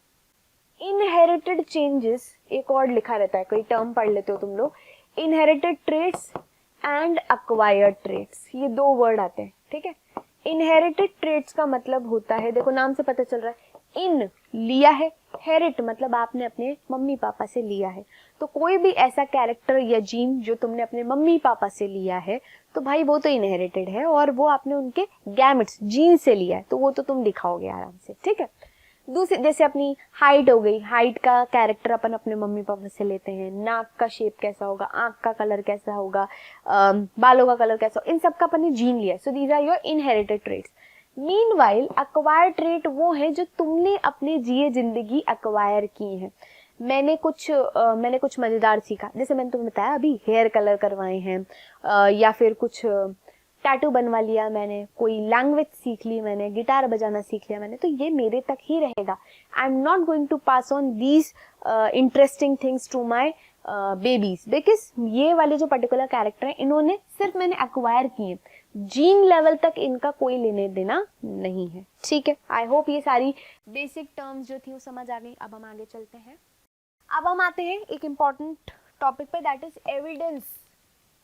इनहेरिटेड चेंजेस, एक और लिखा रहता है, कोई टर्म पढ़ लेते हो तुम लोग, inherited traits and acquired traits, ये दो वर्ड आते हैं, ठीक है। इनहेरिटेड ट्रेट्स का मतलब होता है, देखो नाम से पता चल रहा है, इन लिया है, हेरिट मतलब आपने अपने मम्मी पापा से लिया है। तो कोई भी ऐसा कैरेक्टर या जीन जो तुमने अपने मम्मी पापा से लिया है तो भाई वो तो इनहेरिटेड है, और वो आपने उनके गैमेट्स जीन से लिया है, तो वो तो तुम दिखाओगे आराम से, ठीक है। दूसरी जैसे अपनी हाइट हो गई, हाइट का कैरेक्टर अपन अपने मम्मी पापा से लेते हैं, नाक का शेप कैसा होगा, आंख का कलर कैसा होगा, बालों का कलर कैसा होगा, इन सब का अपन ने जीन लिया, so these are your inherited traits. Meanwhile acquired trait वो है जो तुमने अपने जिए जिंदगी अक्वायर की है। मैंने कुछ मजेदार सीखा, जैसे मैंने तुम्हें बताया अभी हेयर कलर करवाए हैं, या फिर कुछ टैटू बनवा लिया मैंने, कोई लैंग्वेज सीख ली मैंने, गिटार बजाना सीख लिया मैंने, तो ये मेरे तक ही रहेगा। I am not going to pass on these interesting things to my babies, because ये वाले जो पर्टिकुलर कैरेक्टर हैं इन्होंने सिर्फ मैंने एक्वायर किए, जीन लेवल तक इनका कोई लेने देना नहीं है। ठीक है, आई होप ये सारी बेसिक टर्म्स जो थी वो समझ आ गई। अब हम आगे चलते हैं। अब हम आते हैं एक इम्पॉर्टेंट टॉपिक पे, that is evidence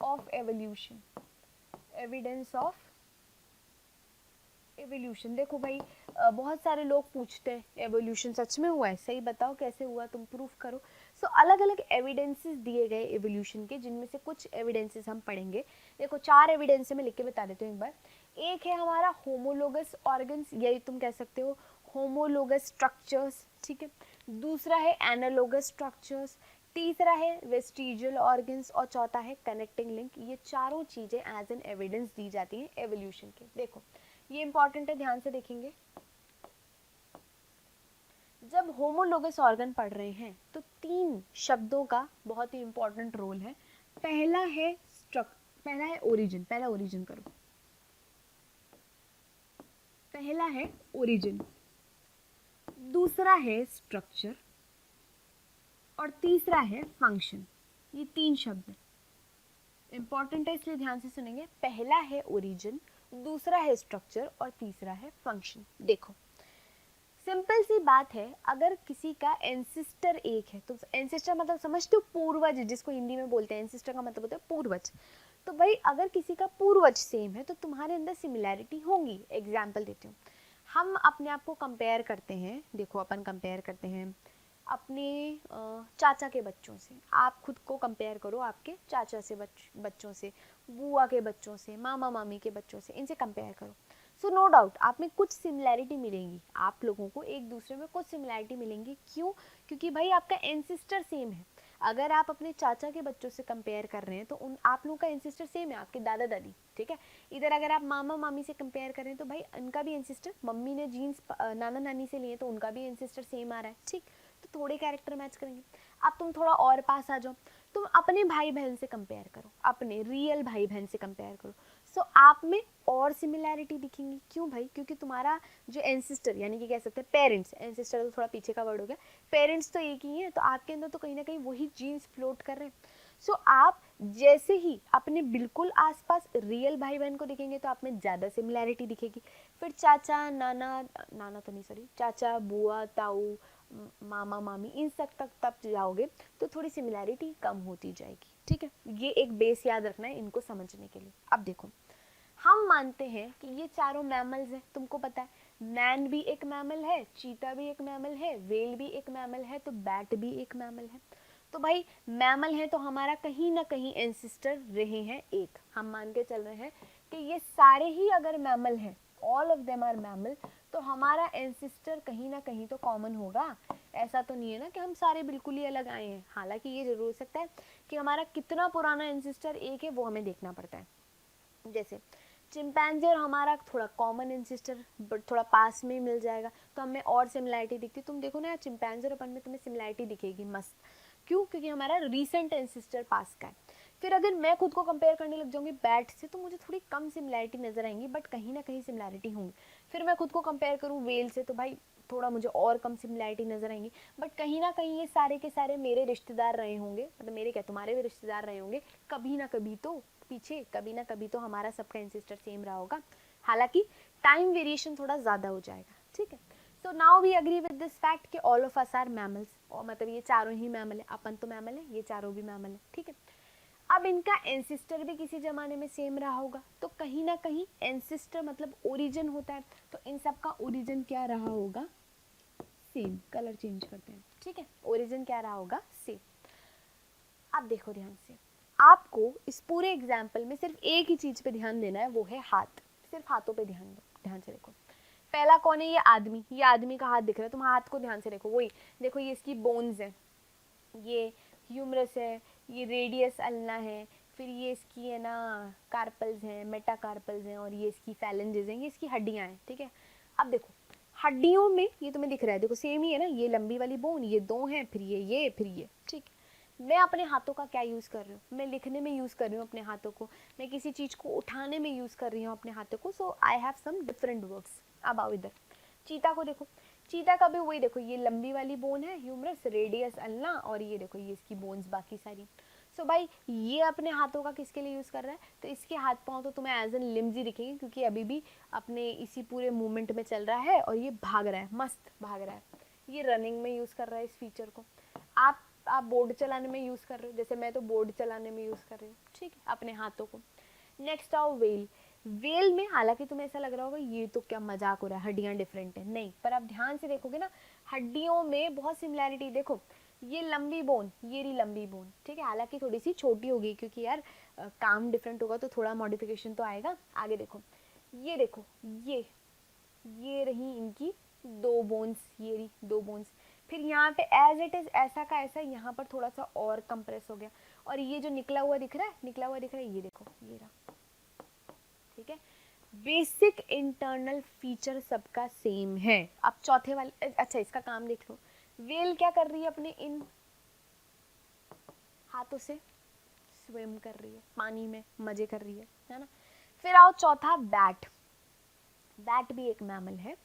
of evolution. Evidence of evolution. देखो भाई, बहुत सारे लोग पूछते हैं एवोल्यूशन सच में हुआ है, सही बताओ कैसे हुआ, तुम प्रूफ करो। सो अलग अलग एविडेंसेस दिए गए एवोल्यूशन के, जिनमें से कुछ एविडेंसेस हम पढ़ेंगे। देखो 4 एविडेंस मैं लिख के बता देती हूँ एक बार। एक है हमारा होमोलोगस ऑर्गन्स, यही तुम कह सकते हो होमोलोगस स्ट्रक्चर्स, ठीक है। दूसरा है एनालोगस स्ट्रक्चर्स, तीसरा है वेस्टिजियल ऑर्गन्स, और चौथा है कनेक्टिंग लिंक। ये चारों चीजें एज एन एविडेंस दी जाती हैं एवोल्यूशन के। देखो ये इंपॉर्टेंट है, ध्यान से देखेंगे। जब होमोलोगस ऑर्गन पढ़ रहे हैं तो 3 शब्दों का बहुत ही इंपॉर्टेंट रोल है। पहला है ओरिजिन, पहला ओरिजिन करो, पहला है ओरिजिन, दूसरा है स्ट्रक्चर, और तीसरा है फंक्शन। ये 3 शब्द इंपॉर्टेंट है, इसलिए ध्यान से सुनेंगे। पहला है ओरिजिन, दूसरा है स्ट्रक्चर, और तीसरा है फंक्शन। देखो सिंपल सी बात है, अगर किसी का एंसिस्टर एक है, तो एंसिस्टर मतलब समझते हो, पूर्वज, जिसको हिंदी में बोलते हैं। एंसिस्टर का मतलब होता है पूर्वज। तो भाई अगर किसी का पूर्वज सेम है तो तुम्हारे अंदर सिमिलैरिटी होंगी। एग्जाम्पल देती हूँ, हम अपने आप को कंपेयर करते हैं। देखो अपन कंपेयर करते हैं अपने चाचा के बच्चों से। आप खुद को कंपेयर करो आपके चाचा से बच्चों से, बुआ के बच्चों से, मामा मामी के बच्चों से, इनसे कंपेयर करो। सो नो डाउट आप में कुछ सिमिलैरिटी मिलेंगी, आप लोगों को एक दूसरे में कुछ सिमिलैरिटी मिलेंगी। क्यों? क्योंकि भाई आपका एंसिस्टर सेम है। अगर आप अपने चाचा के बच्चों से कंपेयर कर रहे हैं तो उन आप लोगों का एंसिस्टर सेम है, आपके दादा दादी, ठीक है। इधर अगर आप मामा मामी से कंपेयर कर रहे हैं तो भाई उनका भी एंसिस्टर, मम्मी ने जीन्स नाना नानी से लिए तो उनका भी एंसिस्टर सेम आ रहा है, ठीक। तो थोड़े कैरेक्टर मैच करेंगे। अब तुम थोड़ा और पास आ जाओ, तुम अपने भाई बहन से कंपेयर करो, अपने रियल भाई बहन से कंपेयर करो। सो आप में और सिमिलैरिटी दिखेंगी। क्यों भाई? क्योंकि तुम्हारा जो एंसिस्टर, यानी कि कह सकते हैं पेरेंट्स, एंसिस्टर तो थोड़ा पीछे का वर्ड हो गया, पेरेंट्स तो एक ही है, तो आपके अंदर तो कहीं ना कहीं वही जीन्स फ्लोट कर रहे हैं। सो आप जैसे ही अपने बिल्कुल आसपास रियल भाई बहन को दिखेंगे तो आप में ज़्यादा सिमिलैरिटी दिखेगी। फिर चाचा नाना, नाना तो नहीं सॉरी, चाचा बुआ ताऊ मामा मामी, इन सब तक जाओगे तो थोड़ी सिमिलैरिटी कम होती जाएगी, ठीक है। ये एक बेस याद रखना है इनको समझने के लिए। अब देखो हम मानते हैं कि ये चारों मैमल्स हैं, तुमको पता है मैन भी एक मैमल है, चीता भी एक मैमल है, वेल भी एक मैमल है, तो बैट भी एक मैमल है। तो भाई मैमल है तो हमारा कहीं ना कहीं एंसिस्टर रहे हैं एक। हम मान के चल रहे हैं कि ये सारे ही अगर मैमल हैं, all of them are mammal, तो हमारा एंसिस्टर कहीं ना कहीं तो कॉमन होगा। ऐसा तो नहीं है ना कि हम सारे बिल्कुल ही अलग आए हैं। हालांकि ये जरूर हो सकता है कि हमारा कितना पुराना एंसिस्टर एक है वो हमें देखना पड़ता है। जैसे चिंपैंजी और हमारा थोड़ा कॉमन एंसिस्टर थोड़ा पास में मिल जाएगा तो हमें और सिमिलैरिटी दिखती। तुम देखो ना चिंपैंजी और अपन में तुम्हें सिमिलैरिटी दिखेगी मस्त। क्यों? क्योंकि हमारा रीसेंट एंसिस्टर पास का है। फिर अगर मैं खुद को कंपेयर करने लग जाऊंगी बैट से तो मुझे थोड़ी कम सिमिलैरिटी नजर आएंगी, बट कहीं ना कहीं सिमिलैरिटी होंगी। फिर मैं खुद को कंपेयर करूँ वेल से तो भाई थोड़ा मुझे और कम सिमिलैरिटी नजर आएंगी, बट कहीं ना कहीं ये सारे के सारे मेरे रिश्तेदार रहे होंगे, मतलब मेरे क्या तुम्हारे भी रिश्तेदार रहे होंगे कभी ना कभी तो पीछे, कभी ना कभी तो हमारा सबका एंसिस्टर सेम रहा होगा। हालांकि टाइम वेरिएशन थोड़ा ज्यादा हो जाएगा, ठीक है। So now we agree with this fact कि all of us are mammals, और मतलब ये चारों ही मैमल है, अपन तो मैमल है, ये चारों भी मैमल है, ठीक है। अब इनका एंसिस्टर भी किसी जमाने में सेम रहा होगा, तो कहीं ना कहीं एंसिस्टर मतलब ओरिजिन होता है, तो इन सब का ओरिजिन क्या रहा होगा? सेम। कलर चेंज करते हैं, ठीक है। ओरिजिन क्या रहा होगा? सेम। अब देखो ध्यान से, आपको इस पूरे एग्जाम्पल में सिर्फ एक ही चीज पे ध्यान देना है, वो है हाथ। सिर्फ हाथों पे ध्यान दो, ध्यान से देखो। पहला कौन है? ये आदमी का हाथ दिख रहा है, तुम हाथ को ध्यान से देखो, वही देखो, ये इसकी बोन्स है, ये ह्यूमरस है, ये रेडियस अल्ना है, फिर ये इसकी है ना कार्पल्स हैं, मेटाकार्पल्स हैं, और ये इसकी फैलेंजेस हैं, ये इसकी हड्डियां हैं, ठीक है। अब देखो हड्डियों में ये तुम्हें दिख रहा है, देखो सेम ही है ना, ये लंबी वाली बोन, ये दो हैं, फिर ये फिर ये, ठीक है। मैं अपने हाथों का क्या यूज़ कर रही हूँ? मैं लिखने में यूज़ कर रही हूँ अपने हाथों को, मैं किसी चीज़ को उठाने में यूज़ कर रही हूँ अपने हाथों को, so I have some different works. अब आओ इधर, चीता को देखो, चीता का भी वही देखो, ये लंबी वाली बोन है ह्यूमरस, रेडियस अल्ना, और ये देखो ये इसकी बोन्स बाकी सारी। सो भाई ये अपने हाथों का किसके लिए यूज़ कर रहा है? तो इसके हाथ पाँव तो तुम्हें एज एन लिम्स ही दिखेंगे, क्योंकि अभी भी अपने इसी पूरे मूवमेंट में चल रहा है, और ये भाग रहा है, मस्त भाग रहा है, ये रनिंग में यूज़ कर रहा है इस फीचर को। आप बोर्ड चलाने में यूज़ कर रहे हो, जैसे मैं तो बोर्ड चलाने में यूज़ कर रही हूँ, ठीक है, अपने हाथों को। नेक्स्ट आओ वेल। वेल में हालांकि तुम्हें ऐसा लग रहा होगा ये तो क्या मजाक हो रहा है, हड्डियां डिफरेंट है, नहीं, पर आप ध्यान से देखोगे ना, हड्डियों में बहुत सिमिलैरिटी। देखो ये लंबी बोन, ये रही लंबी बोन, ठीक है, हालांकि थोड़ी सी छोटी होगी, क्योंकि यार काम डिफरेंट होगा तो थोड़ा मॉडिफिकेशन तो आएगा। आगे देखो, ये देखो, ये रही इनकी दो बोन्स, ये रही दो बोन्स, फिर यहाँ पे एज इट इज ऐसा का ऐसा यहाँ पर थोड़ा सा और कंप्रेस हो गया, और ये जो निकला हुआ दिख रहा है, ये देखो, ये रहा, ठीक है। बेसिक इंटरनल फीचर सबका सेम है। अब चौथे वाले, अच्छा इसका काम देख लो, वेल क्या कर रही है? अपने इन हाथों से स्विम कर रही है, पानी में मजे कर रही है ना। फिर आओ चौथा, बैट। बैट भी एक मैमल है,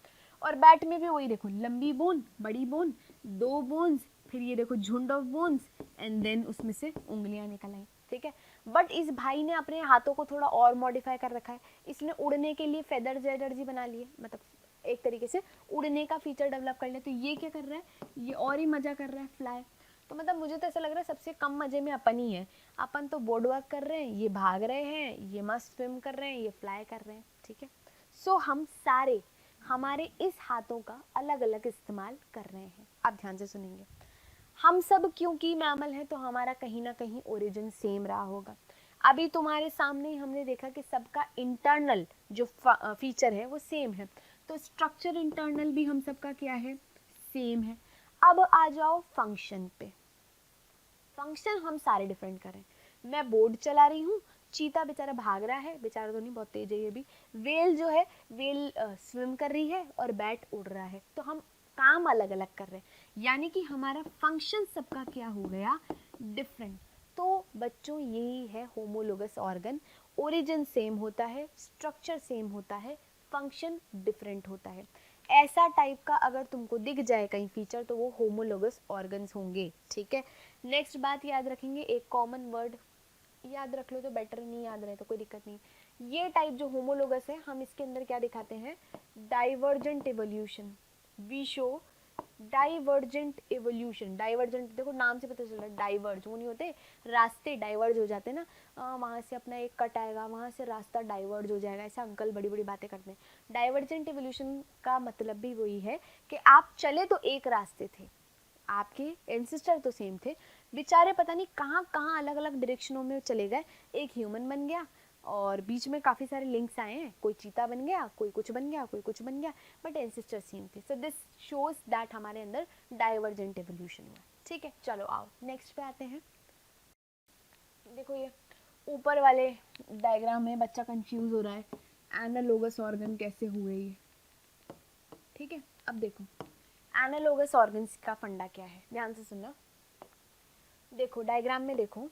और बैट में भी वही देखो, लंबी बोन, बड़ी बोन, दो बोन्स, फिर ये देखो झुंड ऑफ बोन्स, एंड देन उसमें से उंगलियां निकल आई, ठीक है। बट इस भाई ने अपने हाथों को थोड़ा और मॉडिफाई कर रखा है, इसने उड़ने के लिए फेदर्स एनर्जी बना लिए, मतलब एक तरीके से उड़ने का फीचर डेवलप कर लिया। तो ये क्या कर रहा है? ये और ही मजा कर रहा है, फ्लाई। तो मतलब मुझे तो ऐसा लग रहा है सबसे कम मजे में अपन ही है, अपन तो बोर्ड वर्क कर रहे हैं, ये भाग रहे हैं, ये मस्त स्विम कर रहे हैं, ये फ्लाई कर रहे हैं, ठीक है। सो हम सारे हमारे इस हाथों का अलग अलग इस्तेमाल कर रहे हैं। आप ध्यान से सुनेंगे, हम सब क्योंकि मैमल हैं तो हमारा कहीं ना कहीं ओरिजिन सेम रहा होगा। अभी तुम्हारे सामने ही हमने देखा कि सबका इंटरनल जो फीचर है वो सेम है, तो स्ट्रक्चर इंटरनल भी हम सबका क्या है? सेम है। अब आ जाओ फंक्शन पे। फंक्शन हम सारे डिफरेंट कर रहे हैं। मैं बोर्ड चला रही हूँ, चीता बेचारा भाग रहा है, बेचारा तो नहीं, बहुत तेज है ये भी। वेल जो है, वेल स्विम कर रही है, और बैट उड़ रहा है। तो हम काम अलग अलग कर रहे हैं, यानी कि हमारा फंक्शन सबका क्या हो गया? डिफरेंट। तो बच्चों यही है होमोलोगस ऑर्गन, ओरिजिन सेम होता है, स्ट्रक्चर सेम होता है, फंक्शन डिफरेंट होता है। ऐसा टाइप का अगर तुमको दिख जाए कहीं फीचर तो वो होमोलोगस ऑर्गन्स होंगे, ठीक है। नेक्स्ट बात याद रखेंगे, एक कॉमन वर्ड याद रख लो तो बेटर, नहीं याद रहे तो कोई दिक्कत नहीं। ये टाइप जो होमोलोगस है, हम इसके अंदर क्या दिखाते हैं? Divergent evolution. We show divergent evolution. Divergent देखो नाम से पता चल रहा है, डाइवर्ज वो नहीं होते, रास्ते डाइवर्ज हो जाते हैं ना, वहाँ से अपना एक कट आएगा, वहाँ से रास्ता डाइवर्ज हो जाएगा, ऐसा अंकल बड़ी बड़ी बातें करते हैं। डाइवर्जेंट इवोल्यूशन का मतलब भी वही है कि आप चले तो एक रास्ते थे, आपके एंसेस्टर तो सेम थे, बेचारे पता नहीं कहाँ कहाँ अलग अलग डायरेक्शनों में चले गए, एक ह्यूमन बन गया, और बीच में काफ़ी सारे लिंक्स आए हैं, कोई चीता बन गया, कोई कुछ बन गया, कोई कुछ बन गया, बट एंसेस्टर सेम थे। सो दिस शोज दैट हमारे अंदर डाइवर्जेंट एवोल्यूशन हुआ, ठीक है। चलो आओ नेक्स्ट पे आते हैं। देखो ये ऊपर वाले डायग्राम में बच्चा कंफ्यूज हो रहा है, एनालोगस ऑर्गन कैसे हुए ये, ठीक है। अब देखो एनालोगस ऑर्गन्स का फंडा क्या है, ध्यान से सुनना। देखो डायग्राम में देखो,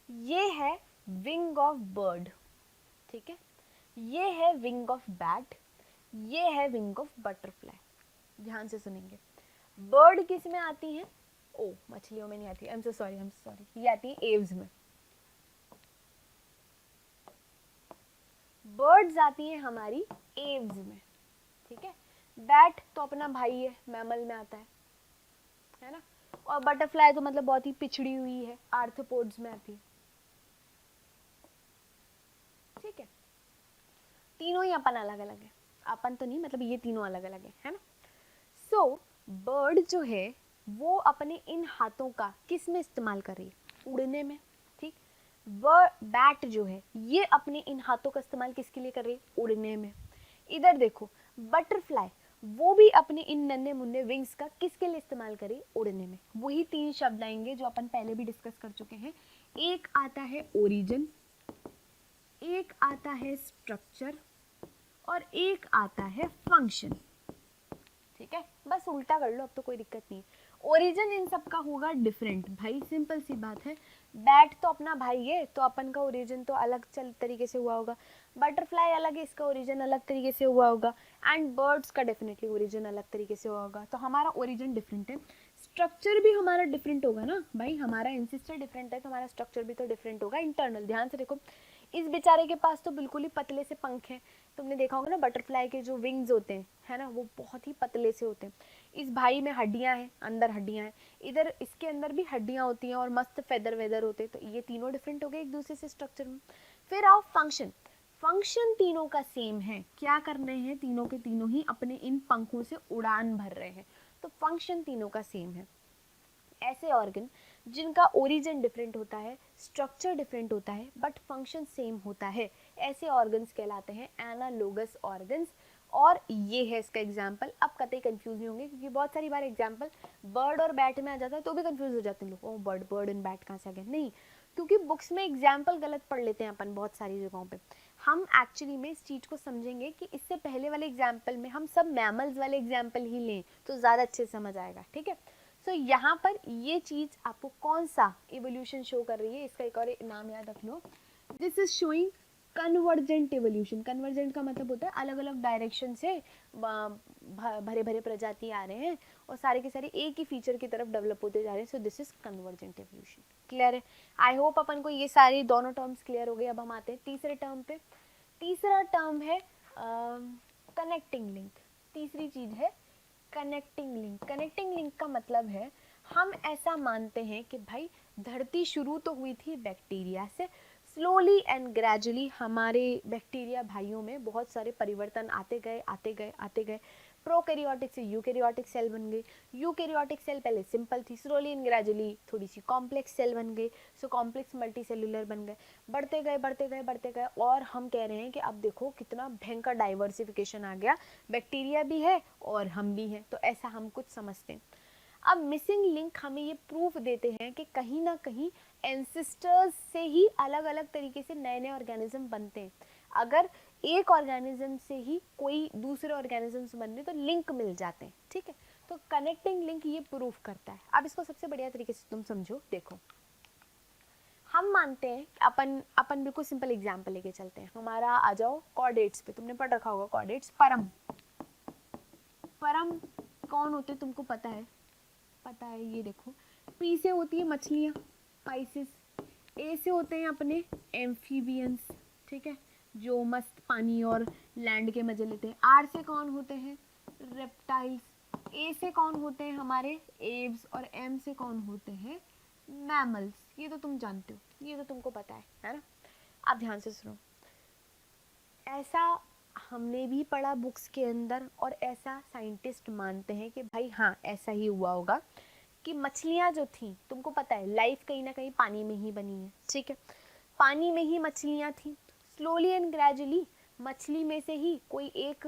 ये है विंग ऑफ बर्ड, ठीक है, ये है विंग ऑफ बैट, ये है विंग ऑफ बटरफ्लाई। ध्यान से सुनेंगे, बर्ड किस में आती है? ओ मछलियों में नहीं आती, आई एम सो सॉरी, ये आती है एव्स में। बर्ड्स आती हैं हमारी एव्स में, ठीक है। बैट तो अपना भाई है, मैमल में आता है ना। और बटरफ्लाई तो मतलब बहुत ही पिछड़ी हुई है, आर्थ्रोपोड्स में आती है, ठीक है। तीनों ही अपन अलग अलग है, अपन तो नहीं, मतलब ये तीनों अलग अलग है ना। सो बर्ड जो है वो अपने इन हाथों का किस में इस्तेमाल कर रही है? उड़ने में, ठीक। बैट जो है ये अपने इन हाथों का इस्तेमाल किसके लिए कर रही है? उड़ने में। इधर देखो, बटरफ्लाई वो भी अपने इन नन्हे मुन्ने विंग्स का किसके लिए इस्तेमाल करे, उड़ने में। वही 3 शब्द आएंगे जो अपन पहले भी डिस्कस कर चुके हैं। एक आता है ओरिजिन, एक आता है स्ट्रक्चर और एक आता है फंक्शन। ठीक है, बस उल्टा कर लो, अब तो कोई दिक्कत नहीं है। ओरिजिन इन सब का होगा डिफरेंट, भाई सिंपल सी बात है। बैट तो अपना भाई है, तो अपन का ओरिजिन तो अलग तरीके से हुआ होगा। बटरफ्लाई अलग है, इसका ओरिजिन अलग तरीके से हुआ होगा। एंड बर्ड्स का डेफिनेटली ओरिजिन अलग तरीके से हुआ होगा, तो हमारा ओरिजिन डिफरेंट है। स्ट्रक्चर भी हमारा डिफरेंट होगा ना भाई, हमारा एंसेस्टर डिफरेंट है तो हमारा स्ट्रक्चर भी तो डिफरेंट होगा इंटरनल। ध्यान से देखो, इस बेचारे के पास तो बिल्कुल ही पतले से पंख हैं। तुमने देखा होगा ना बटरफ्लाई के जो विंग्स होते हैं, है ना, वो बहुत ही पतले से होते हैं। इस भाई में हड्डियां हैं, अंदर हड्डियां हैं, इधर इसके अंदर भी हड्डियां होती हैं और मस्त फेदर वेदर होते हैं। तो ये तीनों डिफरेंट हो गए एक दूसरे से स्ट्रक्चर में। फिर आओ फंक्शन। फंक्शन तीनों का सेम है, क्या कर रहे हैं, तीनों के तीनों ही अपने इन पंखों से उड़ान भर रहे हैं, तो फंक्शन तीनों का सेम है। ऐसे ऑर्गन जिनका ओरिजिन डिफरेंट होता है, स्ट्रक्चर डिफरेंट होता है, बट फंक्शन सेम होता है, ऐसे ऑर्गन्स कहलाते हैं एनालोगस ऑर्गन्स। और ये है इसका एग्जाम्पल। अब कतई कंफ्यूज नहीं होंगे, क्योंकि बहुत सारी बार एग्जाम्पल बर्ड और बैट में आ जाता है तो भी कंफ्यूज हो जाते हैं लोग, ओ बर्ड एंड बैट कहाँ से आ गए। नहीं, क्योंकि बुक्स में एग्जाम्पल गलत पढ़ लेते हैं अपन बहुत सारी जगहों पे। हम एक्चुअली में इस चीज़ को समझेंगे कि इससे पहले वाले एग्जाम्पल में हम सब मैमल्स वाले एग्जाम्पल ही लें तो ज़्यादा अच्छे से समझ आएगा। ठीक है, सो यहाँ पर ये चीज़ आपको कौन सा इवोल्यूशन शो कर रही है, इसका एक और नाम याद रख लो। This is showing convergent evolution. Convergent का मतलब होता है अलग अलग डायरेक्शन से भरे भरे प्रजाति आ रहे हैं और सारे के सारे एक ही फीचर की तरफ डेवलप होते जा रहे हैं। So this is convergent evolution. Clear है? आई होप अपन को ये सारे दोनों टर्म्स क्लियर हो गए। अब हम आते हैं तीसरे टर्म पे। तीसरा टर्म है कनेक्टिंग लिंक। तीसरी चीज है कनेक्टिंग लिंक। कनेक्टिंग लिंक का मतलब है हम ऐसा मानते हैं कि भाई धरती शुरू तो हुई थी बैक्टीरिया से, स्लोली एंड ग्रेजुअली हमारे बैक्टीरिया भाइयों में बहुत सारे परिवर्तन आते गए आते गए आते गए। प्रोकैरियोटिक से यूकैरियोटिक सेल बन गई। यूकैरियोटिक सेल पहले सिंपल थी, स्लोली एंड ग्रेजुअली थोड़ी सी कॉम्प्लेक्स सेल बन गई, सो कॉम्प्लेक्स मल्टी सेलुलर बन गए, बढ़ते गए बढ़ते गए बढ़ते गए। और हम कह रहे हैं कि अब देखो कितना भयंकर डाइवर्सिफिकेशन आ गया, बैक्टीरिया भी है और हम भी हैं, तो ऐसा हम कुछ समझते हैं। अब मिसिंग लिंक हमें ये प्रूफ देते हैं कि कहीं ना कहीं एंसेस्टर्स से ही अलग अलग तरीके से नए नए ऑर्गेनिज्म बनते हैं। अगर एक ऑर्गेनिज्म से ही कोई दूसरे ऑर्गेनिजम्स बनने तो लिंक मिल जाते हैं। ठीक है, तो कनेक्टिंग लिंक ये प्रूफ करता है। अब इसको सबसे बढ़िया तरीके से तुम समझो। देखो, हम मानते हैं अपन बिल्कुल सिंपल एग्जांपल लेके चलते हैं। हमारा आ जाओ कॉर्डेट्स पे, तुमने पढ़ रखा होगा कॉर्डेट्स। परम परम कौन होते तुमको पता है? पता है, ये देखो। पी से होती है मछलियाँ, पाइसिस। ए से होते हैं अपने एम्फीबियंस, ठीक है, जो मस्त पानी और लैंड के मजे लेते हैं। आर से कौन होते हैं? रेप्टाइल्स। ए से कौन होते हैं? हमारे एव्स। और एम से कौन होते हैं? मैमल्स। ये तो तुम जानते हो, ये तो तुमको पता है ना। आप ध्यान से सुनो, ऐसा हमने भी पढ़ा बुक्स के अंदर और ऐसा साइंटिस्ट मानते हैं कि भाई हाँ ऐसा ही हुआ होगा कि मछलियाँ जो थी, तुमको पता है लाइफ कहीं ना कहीं पानी में ही बनी है। ठीक है, पानी में ही मछलियाँ थी। स्लोली एंड ग्रेजुअली मछली में से ही कोई एक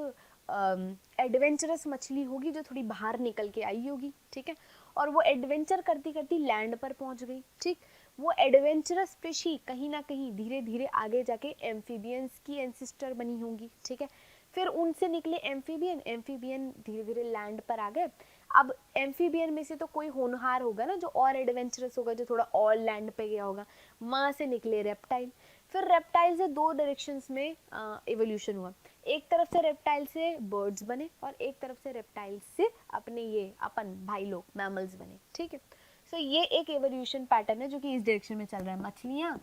एडवेंचरस मछली होगी जो थोड़ी बाहर निकल के आई होगी। ठीक है, और वो एडवेंचर करती करती लैंड पर पहुंच गई। ठीक, वो एडवेंचरस फिश ही कहीं ना कहीं धीरे धीरे आगे जाके एम्फीबियंस की एंसिस्टर बनी होंगी। ठीक है, फिर उनसे निकले एम्फीबियन, एम्फीबियन धीरे धीरे लैंड पर आ गए। अब एम्फीबियन में से तो कोई होनहार होगा ना जो और एडवेंचरस होगा, जो थोड़ा और लैंड पे गया होगा। माँ से निकले रेप्टाइल। फिर रेप्टाइल से दो डायरेक्शंस में इवोल्यूशन हुआ। एक तरफ से रेप्टाइल से बर्ड्स बने और एक तरफ से रेप्टाइल से अपने ये अपन भाई लोग मैमल्स बने। ठीक है, सो ये एक एवोल्यूशन पैटर्न है जो कि इस डायरेक्शन में चल रहा है। मछलियाँ,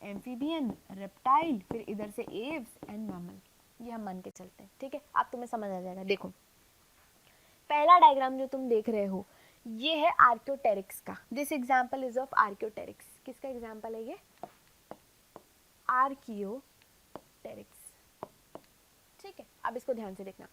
एम्फीबियन, रेप्टाइल, फिर इधर से एव्स एंड मैमल। ये हम मान के चलते हैं। ठीक है, अब तुम्हें समझ आ जाएगा। देखो, पहला डायग्राम जो तुम देख रहे हो ये है आर्क्योटेरिक्स का। This example is of archaeopteryx. किसका एग्जाम्पल है ये? आर्कियोटेरिक्स। ठीक है, अब इसको ध्यान से देखना।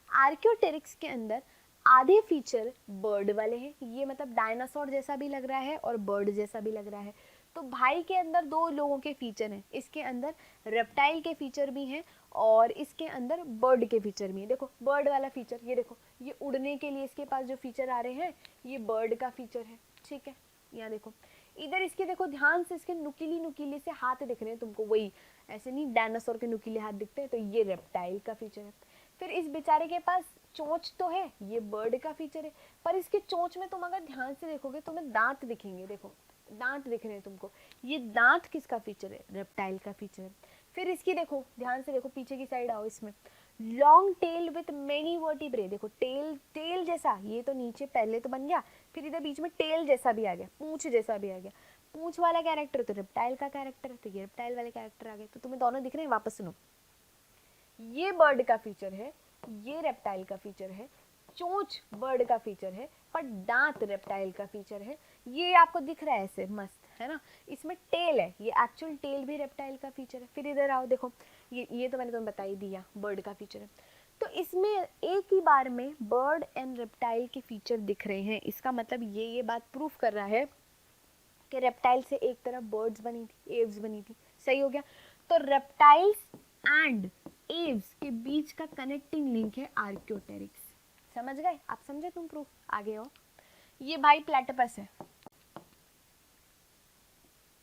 आर्क्योटेरिक्स के अंदर आधे फीचर बर्ड वाले हैं, ये मतलब डायनासोर जैसा भी लग रहा है और बर्ड जैसा भी लग रहा है। तो भाई के अंदर दो लोगों के फीचर हैं, इसके अंदर रेप्टाइल के फीचर भी हैं और इसके अंदर बर्ड के फीचर भी है। देखो बर्ड वाला फीचर, ये देखो, ये उड़ने के लिए इसके पास जो फीचर आ रहे हैं ये बर्ड का फीचर है, ठीक है। यहाँ देखो इधर इसके, देखो ध्यान से, इसके नुकीली नुकीले से हाथ दिख रहे हैं तुमको, वही ऐसे नहीं डायनासोर के नुकीले हाथ दिखते हैं, तो ये रेप्टाइल का फीचर है। फिर इस बेचारे के पास चोंच तो है, ये बर्ड का फीचर है, पर इसके चोंच में तुम अगर ध्यान से देखोगे तुम्हें दांत दिखेंगे, देखो दांत दिख रहे हैं तुमको, ये दांत किसका फीचर है, रेप्टाइल का फीचर है। फिर इसकी देखो ध्यान से देखो, पीछे की साइड आओ, इसमें long tail with many vertebrae, देखो टेल, टेल जैसा, ये तो नीचे पहले तो बन गया, फिर इधर बीच में टेल जैसा भी आ गया, पूंछ जैसा भी आ गया, पूंछ वाला कैरेक्टर तो रेप्टाइल का कैरेक्टर है, तो ये रेप्टाइल वाले कैरेक्टर आ गए, तो तुम्हें दोनों दिख रहे हैं। वापस सुनो, ये बर्ड का फीचर है, ये रेप्टाइल का फीचर है, चोंच बर्ड का फीचर है, पर दांत रेप्टाइल का फीचर है। ये आपको दिख रहा है ऐसे मस्त, है ना। इसमें टेल है, ये एक्चुअल टेल भी रेप्टाइल का फीचर है। फिर इधर आओ, देखो ये तो मैंने तुम्हें बता ही दिया, बर्ड का फीचर है। तो इसमें एक ही बार में बर्ड एंड रेप्टाइल के फीचर दिख रहे हैं, इसका मतलब ये बात प्रूफ कर रहा है कि रेप्टाइल से एक तरफ बर्ड्स बनी थी, एव्स बनी थी, सही हो गया। तो रेप्टाइल्स एंड एव्स के बीच का कनेक्टिंग लिंक है आर्क्योटेरिक्स, समझ गए आप, समझे तुम प्रूफ, आगे हो। ये भाई प्लेटिपस है,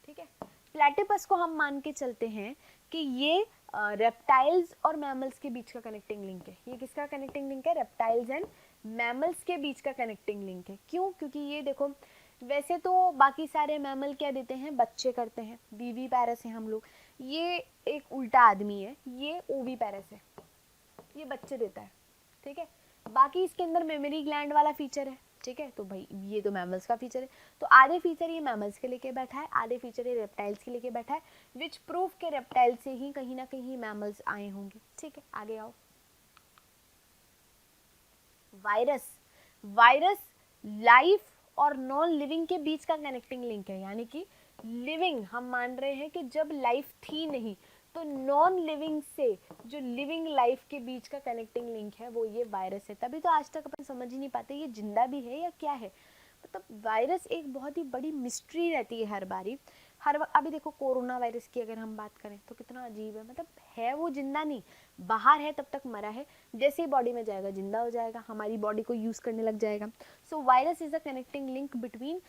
ठीक है। प्लेटिपस को हम मान के चलते हैं कि ये रेप्टाइल्स और मैमल्स के बीच का कनेक्टिंग लिंक है। ये किसका कनेक्टिंग लिंक है, रेप्टाइल्स एंड मैमल्स के बीच का कनेक्टिंग लिंक है। क्यों, क्योंकि ये देखो, वैसे तो बाकी सारे मैमल क्या देते हैं, बच्चे करते हैं, बीवी पैरस है हम लोग, ये एक उल्टा आदमी है, ये ओवी पैरस है, ये बच्चे देता है, ठीक है। बाकी इसके अंदर मेमोरी ग्लैंड वाला फीचर है, ठीक है। तो भाई ये तो मैमल्स का फीचर है, तो आधे फीचर ये मैमल्स के लेके बैठा है, आधे फीचर ये रेप्टाइल्स के लेके बैठा है, विच प्रूफ के रेप्टाइल से ही कहीं ना कहीं मैमल्स आए होंगे, ठीक है। आगे आओ, वायरस, वायरस लाइफ और नॉन लिविंग के बीच का कनेक्टिंग लिंक है, यानी कि लिविंग हम मान रहे हैं कि जब लाइफ थी नहीं, तो नॉन लिविंग से जो लिविंग लाइफ के बीच का कनेक्टिंग लिंक है वो ये वायरस है। तभी तो आज तक अपन समझ ही नहीं पाते ये जिंदा भी है या क्या है, मतलब वायरस एक बहुत ही बड़ी मिस्ट्री रहती है हर बारी, हर वक्त। अभी देखो कोरोना वायरस की अगर हम बात करें तो कितना अजीब है, मतलब है वो जिंदा नहीं, बाहर है तब तक मरा है, जैसे ही बॉडी में जाएगा जिंदा हो जाएगा, हमारी बॉडी को यूज करने लग जाएगा। सो virus is a connecting link between